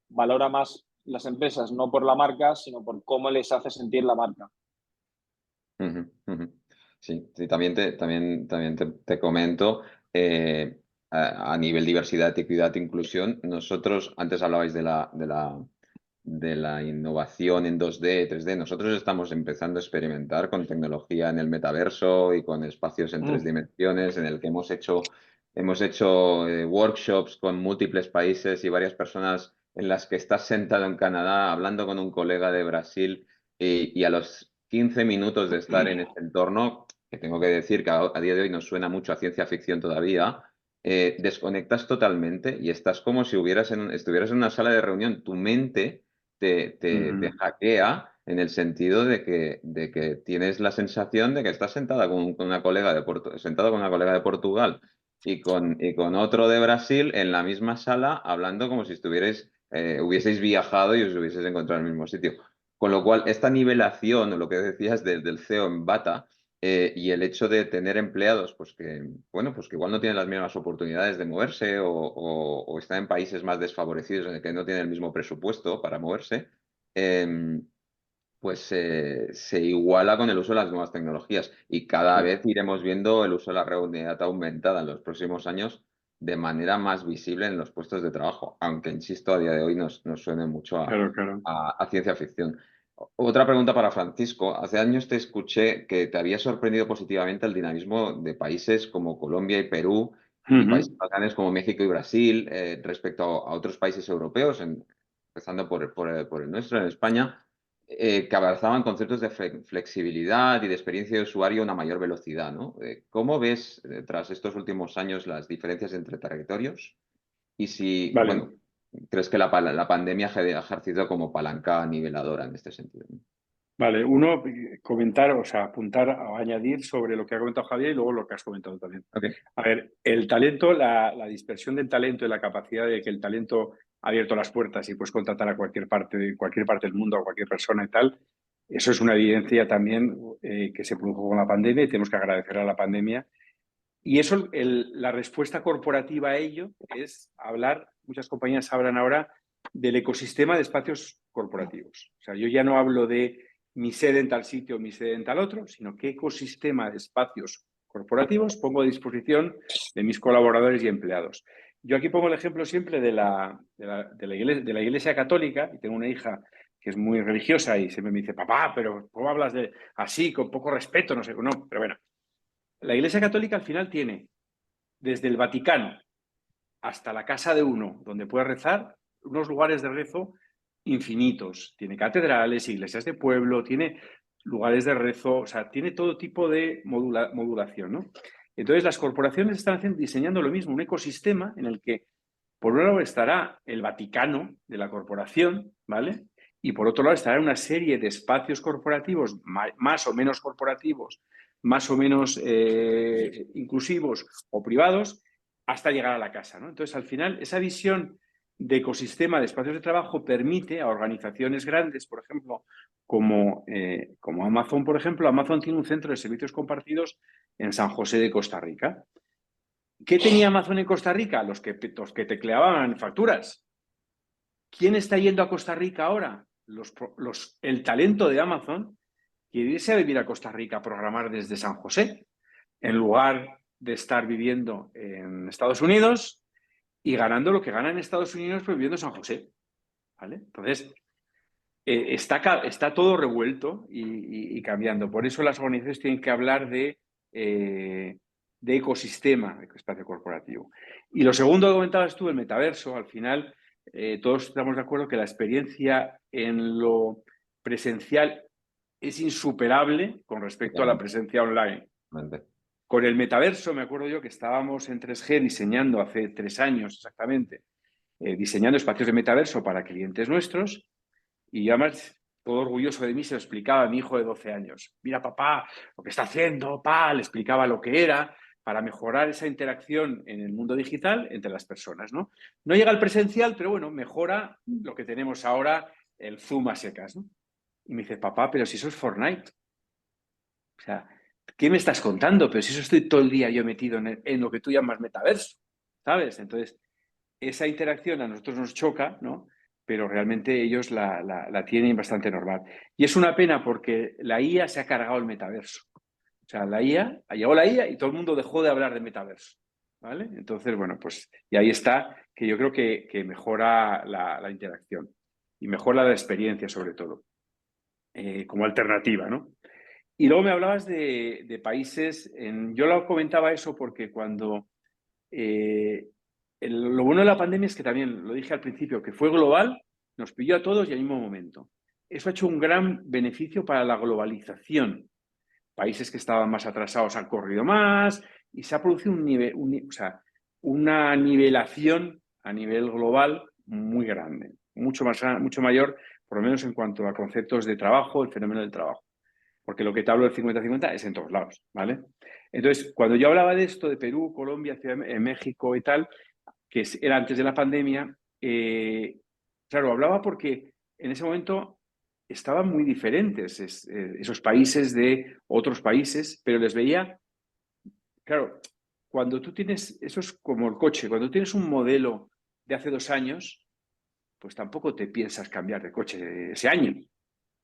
valora más las empresas no por la marca, sino por cómo les hace sentir la marca. Ujú, ujú. Sí, sí, también te comento, a nivel diversidad, equidad, inclusión, nosotros, antes hablabais de la innovación en 2D, 3D, nosotros estamos empezando a experimentar con tecnología en el metaverso y con espacios en 3 dimensiones, en el que hemos hecho workshops con múltiples países y varias personas en las que estás sentado en Canadá hablando con un colega de Brasil y a los 15 minutos de estar en este entorno, que tengo que decir que a día de hoy nos suena mucho a ciencia ficción todavía, desconectas totalmente y estás como si estuvieras en una sala de reunión. Tu mente te hackea en el sentido de que tienes la sensación de que estás sentada con una colega sentado con una colega de Portugal y con otro de Brasil en la misma sala hablando como si hubieseis viajado y os hubieseis encontrado en el mismo sitio. Con lo cual, esta nivelación, o lo que decías del CEO en bata, y el hecho de tener empleados pues que igual no tienen las mismas oportunidades de moverse o están en países más desfavorecidos en el que no tienen el mismo presupuesto para moverse, pues se iguala con el uso de las nuevas tecnologías y cada vez iremos viendo el uso de la realidad aumentada en los próximos años de manera más visible en los puestos de trabajo, aunque, insisto, a día de hoy nos suene mucho Claro. a ciencia ficción. Otra pregunta para Francisco. Hace años te escuché que te había sorprendido positivamente el dinamismo de países como Colombia y Perú y países bacanes como México y Brasil respecto a otros países europeos, empezando por el nuestro, en España, que abrazaban conceptos de flexibilidad y de experiencia de usuario a una mayor velocidad, ¿no? ¿Cómo ves, tras estos últimos años, las diferencias entre territorios? Y si, Vale. bueno, crees que la pandemia ha ejercido como palanca niveladora en este sentido, ¿no? Vale, uno, comentar, o sea, apuntar o añadir sobre lo que ha comentado Javier y luego lo que has comentado también. Okay. A ver, el talento, la dispersión del talento y la capacidad de que el talento ha abierto las puertas y puedes contratar a cualquier parte del mundo, a cualquier persona y tal, eso es una evidencia también que se produjo con la pandemia y tenemos que agradecer a la pandemia. Y eso, la respuesta corporativa a ello es hablar, muchas compañías hablan ahora del ecosistema de espacios corporativos. O sea, yo ya no hablo de mi sede en tal sitio, mi sede en tal otro, sino qué ecosistema de espacios corporativos pongo a disposición de mis colaboradores y empleados. Yo aquí pongo el ejemplo siempre de la Iglesia Católica, y tengo una hija que es muy religiosa y siempre me dice, papá, pero ¿cómo hablas de así, con poco respeto? No sé, no, pero bueno. La Iglesia Católica al final tiene desde el Vaticano hasta la casa de uno, donde puede rezar, unos lugares de rezo infinitos. Tiene catedrales, iglesias de pueblo, tiene lugares de rezo, o sea, tiene todo tipo de modulación, ¿no? Entonces, las corporaciones están diseñando lo mismo, un ecosistema en el que, por un lado, estará el Vaticano de la corporación, ¿vale? Y por otro lado, estará una serie de espacios corporativos, más o menos corporativos, más o menos inclusivos o privados, hasta llegar a la casa, ¿no? Entonces, al final, esa visión de ecosistema de espacios de trabajo permite a organizaciones grandes, por ejemplo, como Amazon, por ejemplo. Amazon tiene un centro de servicios compartidos en San José de Costa Rica. ¿Qué tenía Amazon en Costa Rica? Los que tecleaban facturas. ¿Quién está yendo a Costa Rica ahora? El talento de Amazon quiere irse a vivir a Costa Rica a programar desde San José, en lugar de estar viviendo en Estados Unidos y ganando lo que gana en Estados Unidos, pero viviendo en San José, ¿vale? Entonces, está todo revuelto y cambiando. Por eso las organizaciones tienen que hablar de ecosistema, de espacio corporativo. Y lo segundo que comentabas tú, el metaverso, al final todos estamos de acuerdo que la experiencia en lo presencial es insuperable con respecto a la presencia online. Con el metaverso, me acuerdo yo que estábamos en 3G diseñando hace 3 años exactamente, diseñando espacios de metaverso para clientes nuestros, y yo además, todo orgulloso de mí, se lo explicaba a mi hijo de 12 años. Mira, papá, lo que está haciendo, le explicaba lo que era para mejorar esa interacción en el mundo digital entre las personas, ¿no? No llega al presencial, pero bueno, mejora lo que tenemos ahora, el Zoom a secas, ¿no? Y me dice, papá, pero si eso es Fortnite. O sea, ¿qué me estás contando? Pero si eso estoy todo el día yo metido en lo que tú llamas metaverso, ¿sabes? Entonces, esa interacción a nosotros nos choca, ¿no? Pero realmente ellos la tienen bastante normal. Y es una pena porque la IA se ha cargado el metaverso. O sea, llegó la IA y todo el mundo dejó de hablar de metaverso, ¿vale? Entonces, bueno, pues, y ahí está, que yo creo que mejora la interacción y mejora la experiencia, sobre todo, como alternativa, ¿no? Y luego me hablabas de países, yo lo comentaba eso porque cuando... lo bueno de la pandemia es que también, lo dije al principio, que fue global, nos pilló a todos y al mismo momento. Eso ha hecho un gran beneficio para la globalización. Países que estaban más atrasados han corrido más y se ha producido una nivelación a nivel global muy grande, mucho mayor, por lo menos en cuanto a conceptos de trabajo, el fenómeno del trabajo. Porque lo que te hablo del 50-50 es en todos lados, ¿vale? Entonces, cuando yo hablaba de esto, de Perú, Colombia, México y tal, que era antes de la pandemia, claro, hablaba porque en ese momento estaban muy diferentes esos países de otros países, pero les veía, claro, cuando tú tienes, eso es como el coche, cuando tienes un modelo de hace 2 años, pues tampoco te piensas cambiar de coche ese año.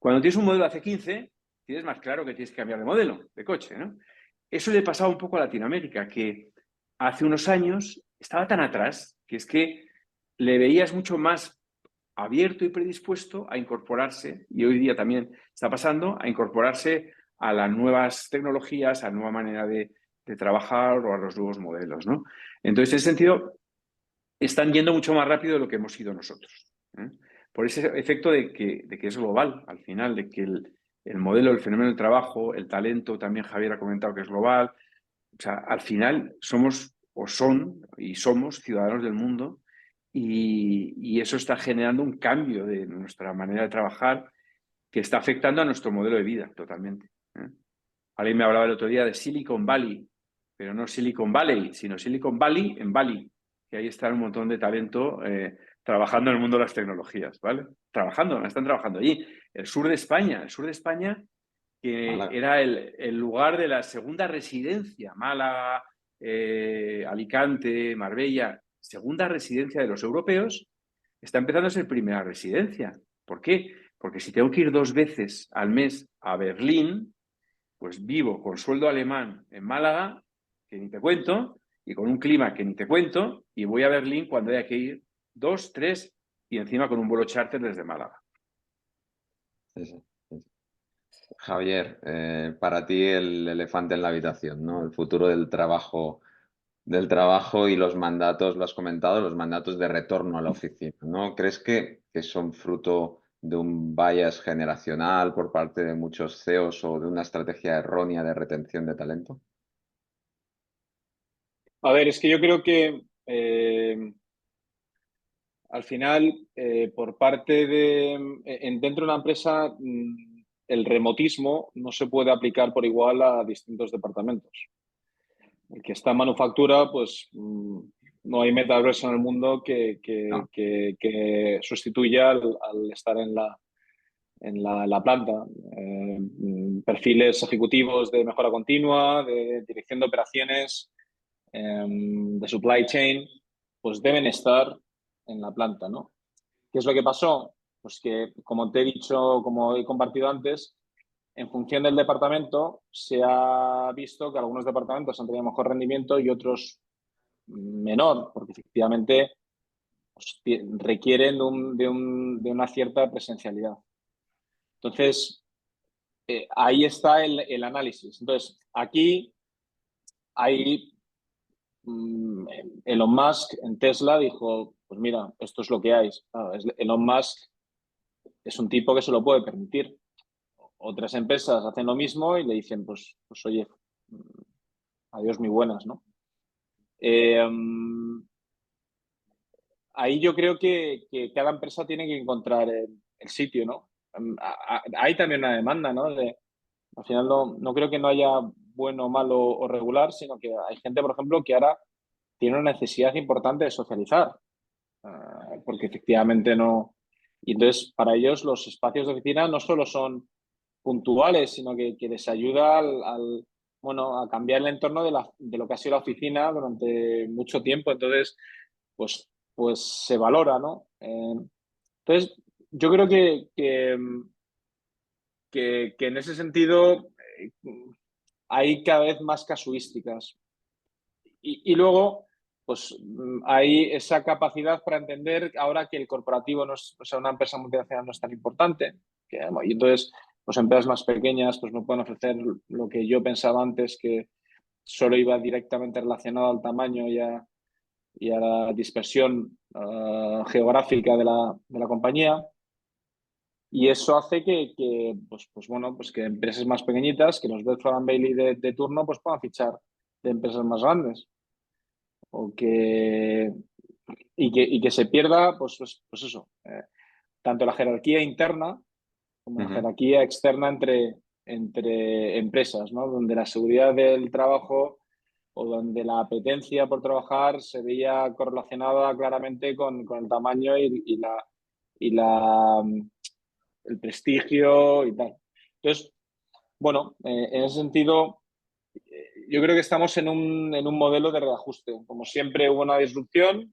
Cuando tienes un modelo de hace 15, tienes más claro que tienes que cambiar de modelo, de coche, ¿no? Eso le pasaba un poco a Latinoamérica, que hace unos años estaba tan atrás que es que le veías mucho más abierto y predispuesto a incorporarse, y hoy día también está pasando, a incorporarse a las nuevas tecnologías, a la nueva manera de trabajar o a los nuevos modelos, ¿no? Entonces, en ese sentido, están yendo mucho más rápido de lo que hemos ido nosotros, ¿eh? Por ese efecto de que es global, al final, de que el modelo, el fenómeno del trabajo, el talento, también Javier ha comentado que es global. O sea, al final somos o son y somos ciudadanos del mundo y eso está generando un cambio de nuestra manera de trabajar que está afectando a nuestro modelo de vida totalmente, ¿eh? Alguien me hablaba el otro día de Silicon Valley, pero no Silicon Valley, sino Silicon Valley en Bali, que ahí está un montón de talento trabajando en el mundo de las tecnologías, ¿vale? Están trabajando allí. El sur de España, que Málaga. era el lugar de la segunda residencia, Málaga, Alicante, Marbella, segunda residencia de los europeos, está empezando a ser primera residencia. ¿Por qué? Porque si tengo que ir 2 veces al mes a Berlín, pues vivo con sueldo alemán en Málaga, que ni te cuento, y con un clima que ni te cuento, y voy a Berlín cuando haya que ir 2, 3 y encima con un vuelo charter desde Málaga. Sí, sí, sí. Javier, para ti el elefante en la habitación, ¿no? El futuro del trabajo y los mandatos, lo has comentado, los mandatos de retorno a la oficina, ¿no? ¿Crees que son fruto de un bias generacional por parte de muchos CEOs o de una estrategia errónea de retención de talento? A ver, es que yo creo que al final, por parte dentro de una empresa, el remotismo no se puede aplicar por igual a distintos departamentos. El que está en manufactura, pues no hay metaverso en el mundo No. que sustituya al estar en la planta. Perfiles ejecutivos de mejora continua, de dirección de operaciones, de supply chain, pues deben estar en la planta, ¿no? ¿Qué es lo que pasó? Pues que, como te he dicho, como he compartido antes, en función del departamento se ha visto que algunos departamentos han tenido mejor rendimiento y otros menor, porque efectivamente pues, requieren de una cierta presencialidad. Entonces, ahí está el análisis. Entonces, aquí hay Elon Musk en Tesla dijo, pues mira, esto es lo que hay. Elon Musk es un tipo que se lo puede permitir. Otras empresas hacen lo mismo y le dicen, pues oye, adiós, muy buenas, ¿no? Ahí yo creo que cada empresa tiene que encontrar el sitio, ¿no? Hay también una demanda, ¿no? Al final no creo que no haya bueno, malo o regular, sino que hay gente, por ejemplo, que ahora tiene una necesidad importante de socializar, porque efectivamente no... Y entonces, para ellos, los espacios de oficina no solo son puntuales, sino que les ayuda bueno, a cambiar el entorno de lo que ha sido la oficina durante mucho tiempo. Entonces, pues se valora, ¿no? Entonces, yo creo que en ese sentido hay cada vez más casuísticas. Y luego, pues hay esa capacidad para entender ahora que el corporativo no es, o sea, una empresa multinacional no es tan importante. Y entonces, pues empresas más pequeñas pues no pueden ofrecer lo que yo pensaba antes, que solo iba directamente relacionado al tamaño y a la dispersión geográfica de la compañía. Y eso hace pues que empresas más pequeñitas, que los Bedford Bailey de turno, pues puedan fichar de empresas más grandes. Y que se pierda, pues eso, tanto la jerarquía interna como la jerarquía externa entre empresas, ¿no? Donde la seguridad del trabajo o donde la apetencia por trabajar se veía correlacionada claramente con el tamaño y el prestigio y tal. Entonces, bueno, en ese sentido, yo creo que estamos en un modelo de reajuste. Como siempre hubo una disrupción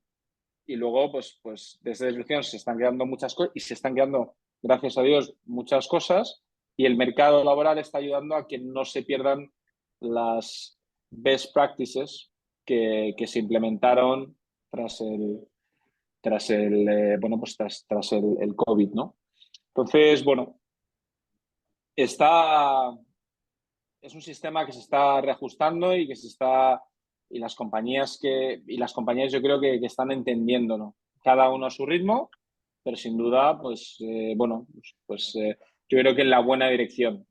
y luego, pues de esa disrupción se están creando muchas cosas y se están creando, gracias a Dios, muchas cosas y el mercado laboral está ayudando a que no se pierdan las best practices que se implementaron tras el COVID, ¿no? Entonces, bueno, es un sistema que se está reajustando y las compañías yo creo que están entendiendo, ¿no? Cada uno a su ritmo, pero sin duda, yo creo que en la buena dirección.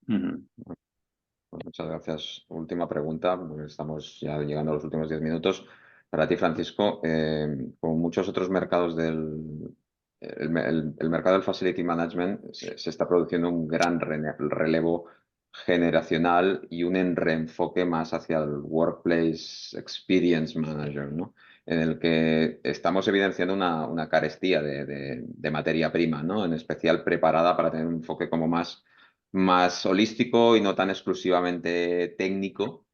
Muchas gracias. Última pregunta, porque estamos ya llegando a los últimos 10 minutos. Para ti, Francisco, como muchos otros mercados el mercado del Facility Management se está produciendo un gran relevo generacional y un reenfoque más hacia el Workplace Experience Manager, ¿no? En el que estamos evidenciando una carestía de materia prima, ¿no? En especial preparada para tener un enfoque como más holístico y no tan exclusivamente técnico.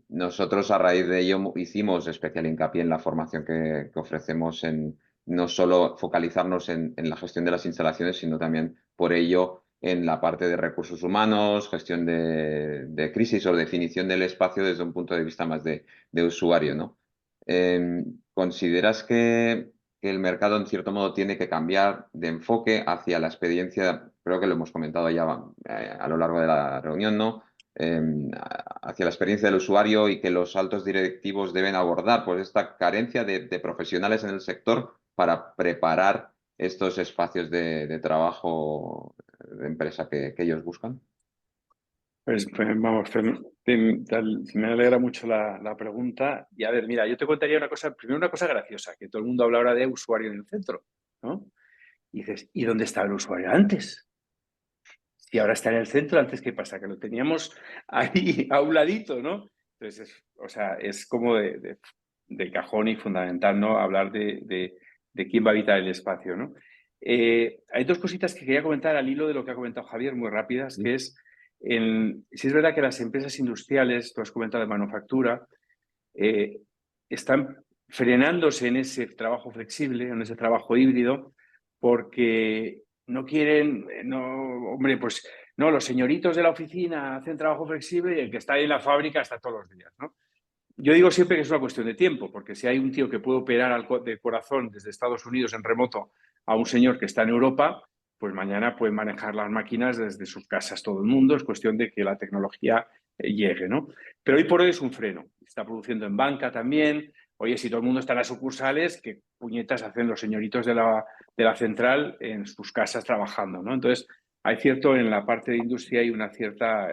Nosotros a raíz de ello hicimos especial hincapié en la formación que ofrecemos en no solo focalizarnos en la gestión de las instalaciones, sino también por ello en la parte de recursos humanos, gestión de crisis o definición del espacio desde un punto de vista más de usuario, ¿no? ¿Consideras que el mercado en cierto modo tiene que cambiar de enfoque hacia la experiencia? Creo que lo hemos comentado ya a lo largo de la reunión, ¿no? Hacia la experiencia del usuario y que los altos directivos deben abordar pues esta carencia de profesionales en el sector para preparar estos espacios de trabajo de empresa que ellos buscan. Pues vamos, me alegra mucho la pregunta. Y a ver, mira, yo te contaría una cosa, primero una cosa graciosa, que todo el mundo habla ahora de usuario en el centro, ¿no? Y dices, ¿y dónde estaba el usuario antes? Si ahora está en el centro, ¿antes qué pasa? Que lo teníamos ahí a un ladito, ¿no? Entonces, es como de cajón y fundamental, ¿no? Hablar de quién va a habitar el espacio, ¿no? Hay dos cositas que quería comentar al hilo de lo que ha comentado Javier, muy rápidas, que es, si es verdad que las empresas industriales, tú has comentado de manufactura, están frenándose en ese trabajo flexible, en ese trabajo híbrido, porque no quieren, hombre, pues no, los señoritos de la oficina hacen trabajo flexible y el que está ahí en la fábrica está todos los días, ¿no? Yo digo siempre que es una cuestión de tiempo, porque si hay un tío que puede operar de corazón desde Estados Unidos en remoto a un señor que está en Europa, pues mañana puede manejar las máquinas desde sus casas todo el mundo. Es cuestión de que la tecnología llegue, ¿no? Pero hoy por hoy es un freno. Está produciendo en banca también. Oye, si todo el mundo está en las sucursales, ¿qué puñetas hacen los señoritos de la central en sus casas trabajando, ¿no? Entonces, hay cierto, en la parte de industria hay una cierta...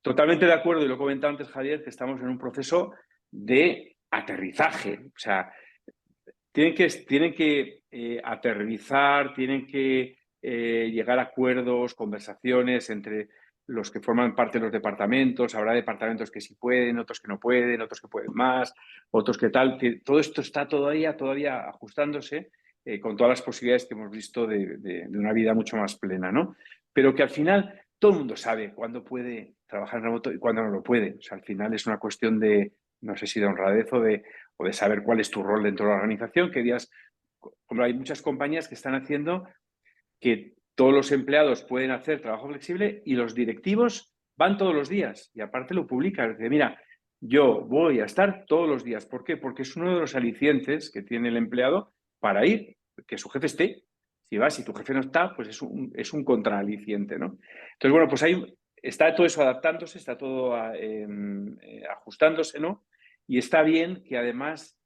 Totalmente de acuerdo, y lo he comentado antes, Javier, que estamos en un proceso de aterrizaje. O sea, tienen que aterrizar, tienen que llegar a acuerdos, conversaciones entre los que forman parte de los departamentos. Habrá departamentos que sí pueden, otros que no pueden, otros que pueden más, otros que tal. Que todo esto está todavía ajustándose con todas las posibilidades que hemos visto de una vida mucho más plena, ¿no? Pero que al final todo el mundo sabe cuándo puede trabajar en remoto y cuándo no lo puede. O sea, al final es una cuestión de, no sé si de honradez o de saber cuál es tu rol dentro de la organización, que digas, como hay muchas compañías que están haciendo que todos los empleados pueden hacer trabajo flexible y los directivos van todos los días y aparte lo publican. Dice, mira, yo voy a estar todos los días. ¿Por qué? Porque es uno de los alicientes que tiene el empleado para ir, que su jefe esté. Si tu jefe no está, pues es un contraaliciente, ¿no? Entonces, bueno, pues ahí está todo eso adaptándose, está todo ajustándose, ¿no? Y está bien que además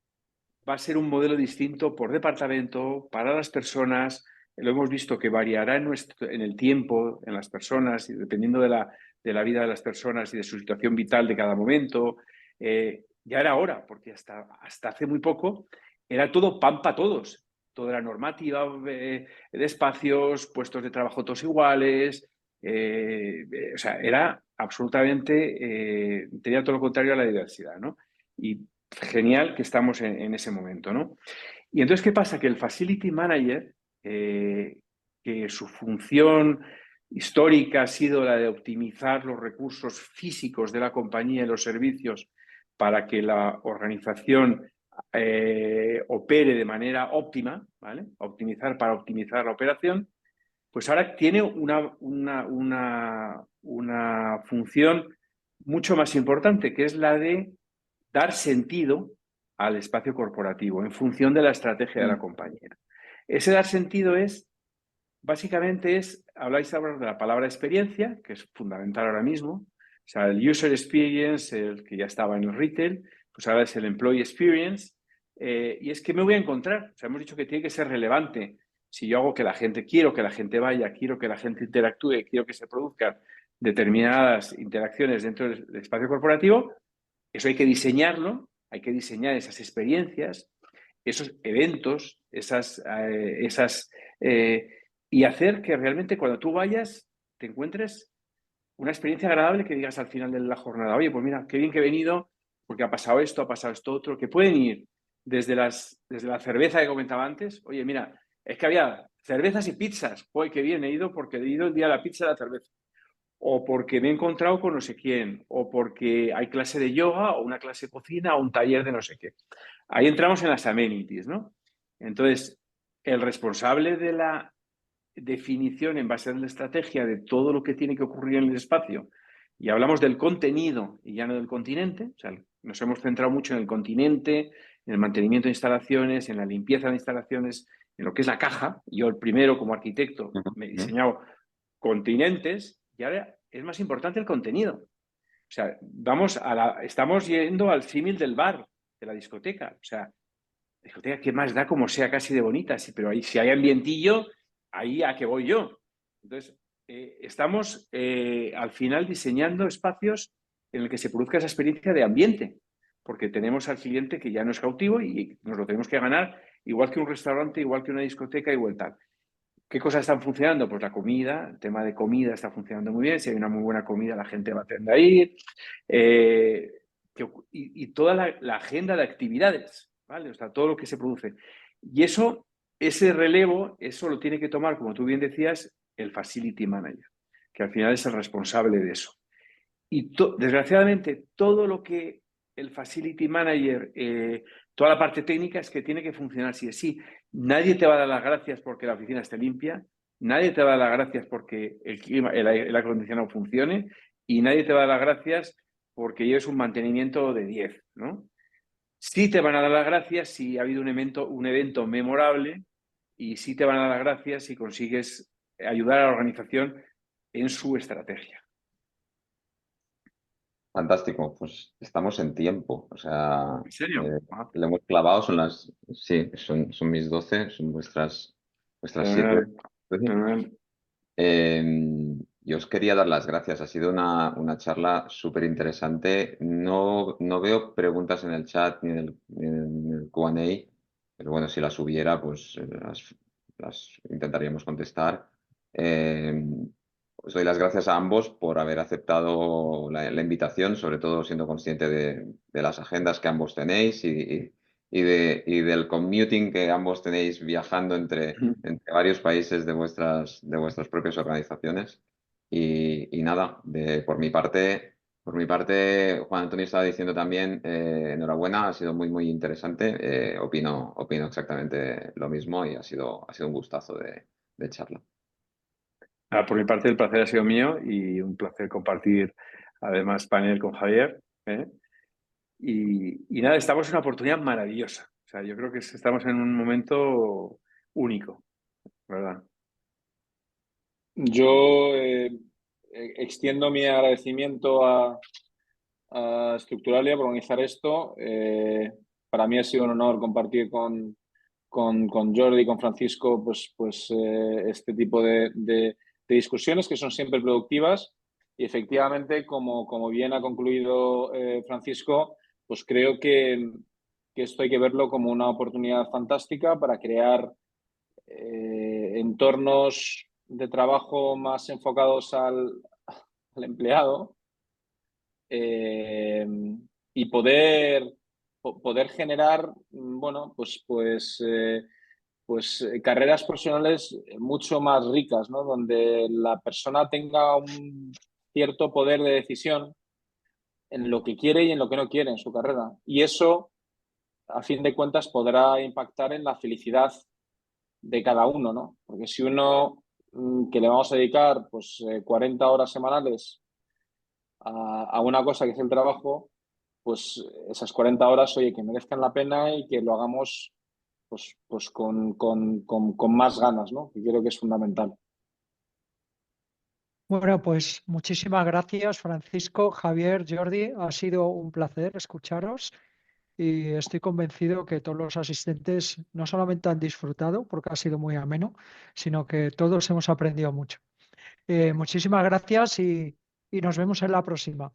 va a ser un modelo distinto por departamento, para las personas. Lo hemos visto que variará en el tiempo, en las personas, y dependiendo de la vida de las personas y de su situación vital de cada momento. Ya era hora, porque hasta hace muy poco era todo pan para todos. Toda la normativa de espacios, puestos de trabajo todos iguales. O sea, era absolutamente, tenía todo lo contrario a la diversidad, ¿no? Y genial que estamos en ese momento, ¿no? Y entonces, ¿qué pasa? Que el Facility Manager, que su función histórica ha sido la de optimizar los recursos físicos de la compañía y los servicios para que la organización opere de manera óptima, ¿vale? Para optimizar la operación, pues ahora tiene una función mucho más importante, que es la de dar sentido al espacio corporativo en función de la estrategia de la compañía. Ese dar sentido básicamente habláis ahora de la palabra experiencia, que es fundamental ahora mismo, o sea, el user experience, el que ya estaba en el retail, pues ahora es el employee experience, y es que me voy a encontrar, o sea, hemos dicho que tiene que ser relevante. Si yo hago que la gente, quiero que la gente vaya, quiero que la gente interactúe, quiero que se produzcan determinadas interacciones dentro del espacio corporativo, eso hay que diseñarlo, hay que diseñar esas experiencias, esos eventos, y hacer que realmente cuando tú vayas te encuentres una experiencia agradable, que digas al final de la jornada, oye, pues mira, qué bien que he venido porque ha pasado esto otro, que pueden ir desde la cerveza que comentaba antes, oye, mira, es que había cervezas y pizzas, hoy qué bien he ido porque he ido el día de la pizza y la cerveza, o porque me he encontrado con no sé quién, o porque hay clase de yoga, o una clase de cocina, o un taller de no sé qué. Ahí entramos en las amenities, ¿no? Entonces, el responsable de la definición en base a la estrategia de todo lo que tiene que ocurrir en el espacio, y hablamos del contenido y ya no del continente, o sea, nos hemos centrado mucho en el continente, en el mantenimiento de instalaciones, en la limpieza de instalaciones, en lo que es la caja. Yo el primero como arquitecto me he diseñado continentes y ahora es más importante el contenido. O sea, estamos yendo al símil del bar, de la discoteca. O sea, discoteca, ¿qué más da como sea casi de bonita? Sí, pero ahí, si hay ambientillo, ahí a qué voy yo. Entonces, estamos al final diseñando espacios en el que se produzca esa experiencia de ambiente, porque tenemos al cliente que ya no es cautivo y nos lo tenemos que ganar, igual que un restaurante, igual que una discoteca, igual tal. ¿Qué cosas están funcionando? Pues la comida, el tema de comida está funcionando muy bien. Si hay una muy buena comida, la gente va a tender a ir. Y toda la agenda de actividades, ¿vale? O sea, todo lo que se produce. Y ese relevo, eso lo tiene que tomar, como tú bien decías, el facility manager, que al final es el responsable de eso. Y desgraciadamente, todo lo que el facility manager, toda la parte técnica es que tiene que funcionar sí o sí. Nadie te va a dar las gracias porque la oficina esté limpia, nadie te va a dar las gracias porque el aire acondicionado funcione, y nadie te va a dar las gracias porque lleves un mantenimiento de 10, ¿no? Sí te van a dar las gracias si ha habido un evento memorable, y sí te van a dar las gracias si consigues ayudar a la organización en su estrategia. Fantástico, pues estamos en tiempo. O sea, ¿En serio? le hemos clavado, sí, son mis 12, son vuestras 7. Fenomenal. Yo os quería dar las gracias, ha sido una charla súper interesante. No veo preguntas en el chat ni en el Q&A, pero bueno, si las hubiera, pues las intentaríamos contestar. Os doy las gracias a ambos por haber aceptado la invitación, sobre todo siendo consciente de las agendas que ambos tenéis y del commuting que ambos tenéis viajando entre varios países de vuestras propias organizaciones. Y nada, por mi parte, Juan Antonio estaba diciendo también, enhorabuena, ha sido muy, muy interesante. Opino exactamente lo mismo y ha sido un gustazo de charla. Por mi parte, el placer ha sido mío y un placer compartir además panel con Javier. Y nada, estamos en una oportunidad maravillosa. O sea, yo creo que estamos en un momento único, ¿verdad? Yo extiendo mi agradecimiento a Structuralia por organizar esto. Para mí ha sido un honor compartir con Jordi y con Francisco este tipo de discusiones que son siempre productivas. Y efectivamente, como bien ha concluido Francisco, pues creo que esto hay que verlo como una oportunidad fantástica para crear entornos de trabajo más enfocados al empleado, y poder generar, bueno, carreras profesionales mucho más ricas, ¿no? Donde la persona tenga un cierto poder de decisión en lo que quiere y en lo que no quiere en su carrera. Y eso, a fin de cuentas, podrá impactar en la felicidad de cada uno, ¿no? Porque si uno que le vamos a dedicar 40 horas semanales a una cosa que es el trabajo, pues esas 40 horas, oye, que merezcan la pena y que lo hagamos pues con más ganas, ¿no? Que creo que es fundamental. Bueno, pues muchísimas gracias, Francisco, Javier, Jordi. Ha sido un placer escucharos y estoy convencido que todos los asistentes no solamente han disfrutado, porque ha sido muy ameno, sino que todos hemos aprendido mucho. Muchísimas gracias y nos vemos en la próxima.